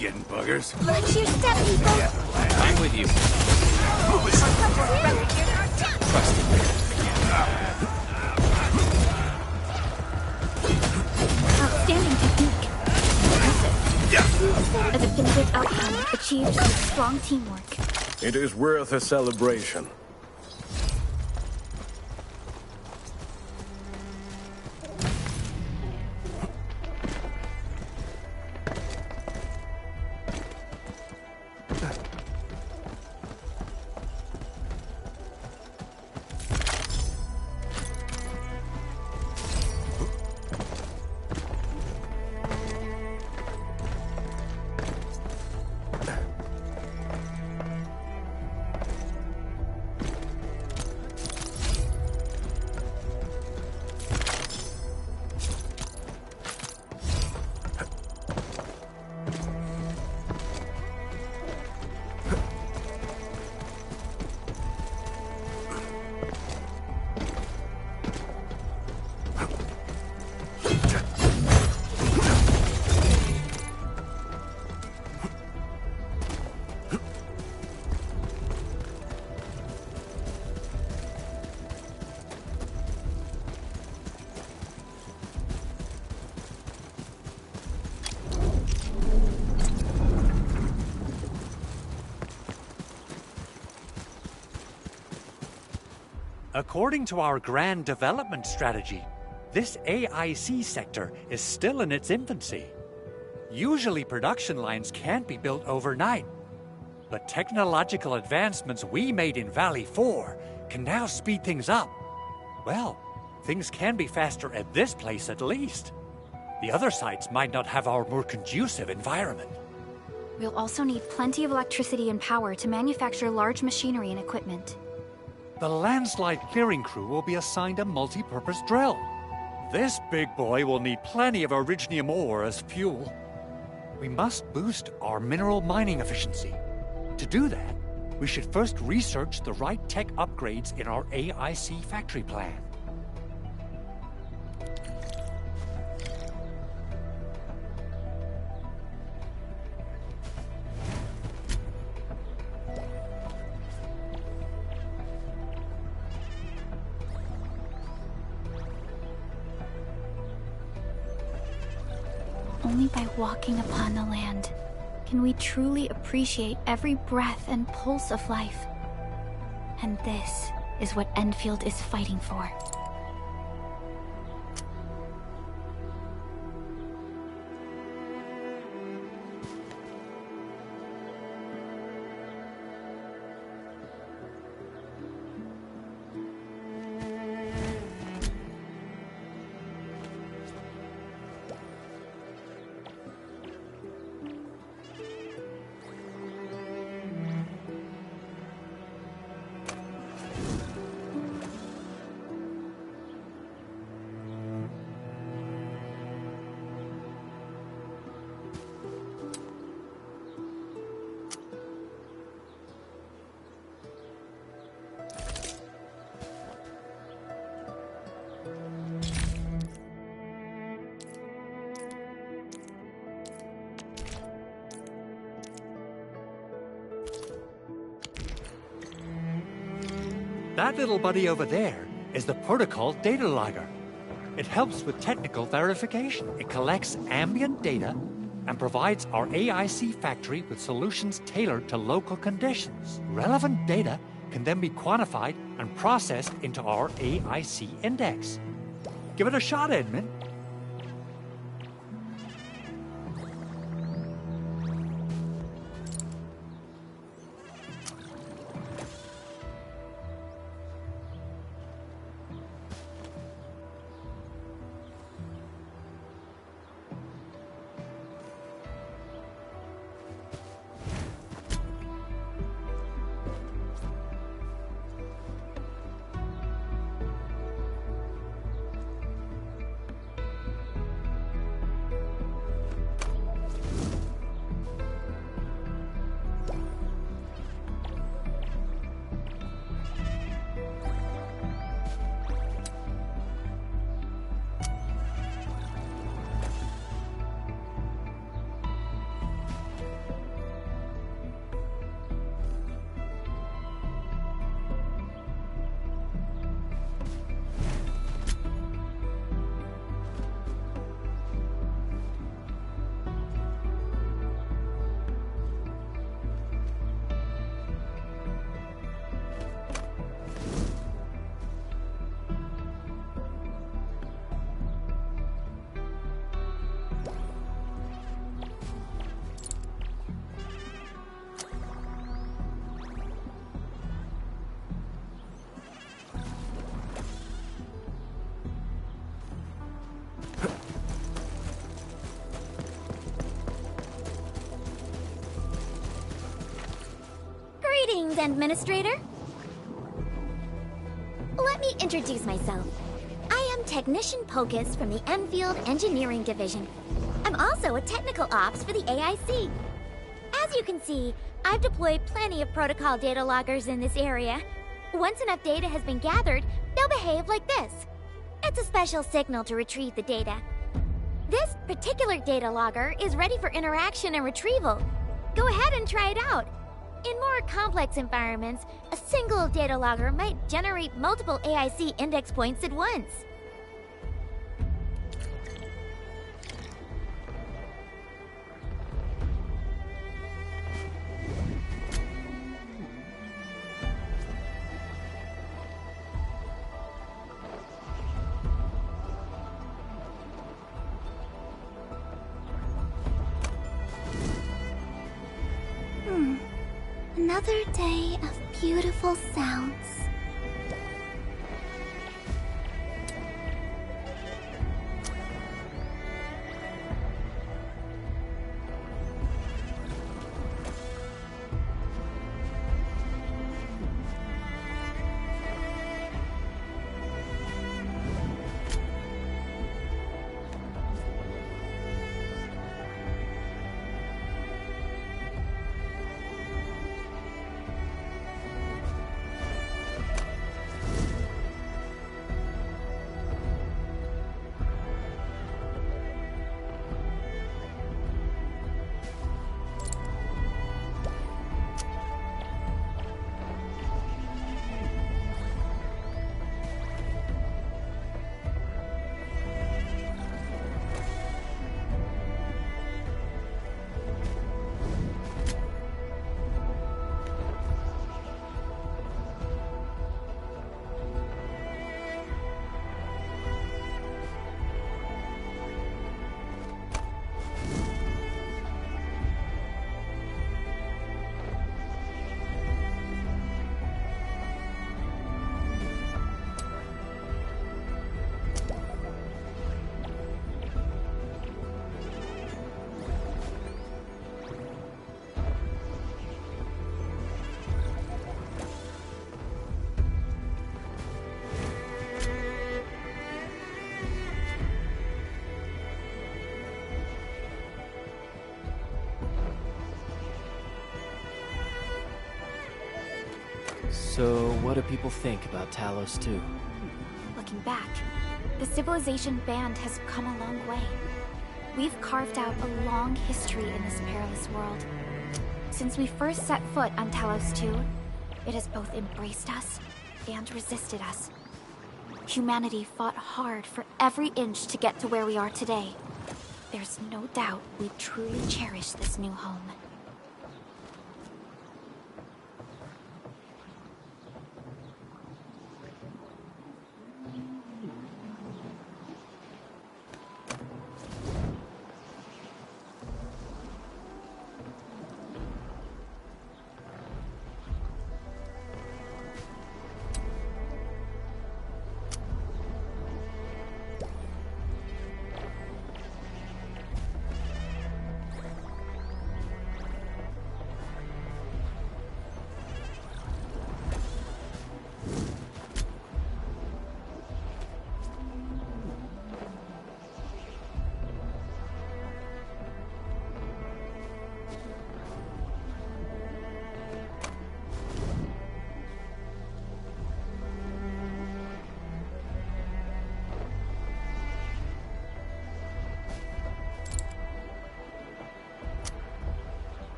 Getting buggers? Watch your step, people! I'm with you. Outstanding technique. Impressive. A definitive outcome achieved through strong teamwork. It is worth a celebration. According to our grand development strategy, this AIC sector is still in its infancy. Usually production lines can't be built overnight, but technological advancements we made in Valley 4 can now speed things up. Well, things can be faster at this place at least. The other sites might not have our more conducive environment. We'll also need plenty of electricity and power to manufacture large machinery and equipment. The landslide clearing crew will be assigned a multi-purpose drill. This big boy will need plenty of originium ore as fuel. We must boost our mineral mining efficiency. To do that, we should first research the right tech upgrades in our AIC factory plan. Only by walking upon the land can we truly appreciate every breath and pulse of life. And this is what Endfield is fighting for. That little buddy over there is the protocol data logger. It helps with technical verification. It collects ambient data and provides our AIC factory with solutions tailored to local conditions. Relevant data can then be quantified and processed into our AIC index. Give it a shot, Edmund. Greetings, Administrator. Let me introduce myself. I am Technician Pocus from the Enfield Engineering Division. I'm also a technical ops for the AIC. As you can see, I've deployed plenty of protocol data loggers in this area. Once enough data has been gathered, they'll behave like this. It's a special signal to retrieve the data. This particular data logger is ready for interaction and retrieval. Go ahead and try it out. In more complex environments, a single data logger might generate multiple AIC index points at once. Another day of beautiful sounds. So, what do people think about Talos 2? Looking back, the civilization band has come a long way. We've carved out a long history in this perilous world. Since we first set foot on Talos 2, it has both embraced us and resisted us. Humanity fought hard for every inch to get to where we are today. There's no doubt we truly cherish this new home.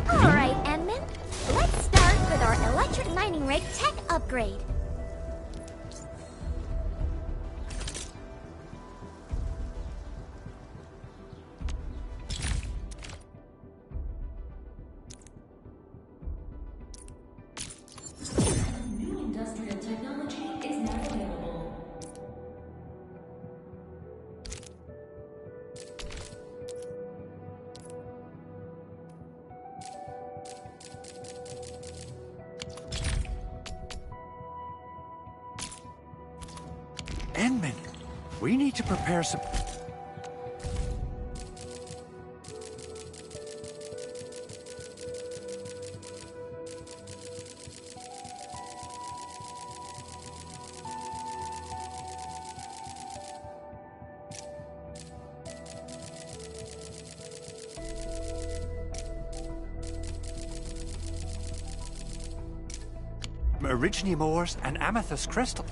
Alright, Enman. Let's start with our electric mining rig tech upgrade. New industrial technology is now available. Enman, we need to prepare some... Originium ores and amethyst crystal.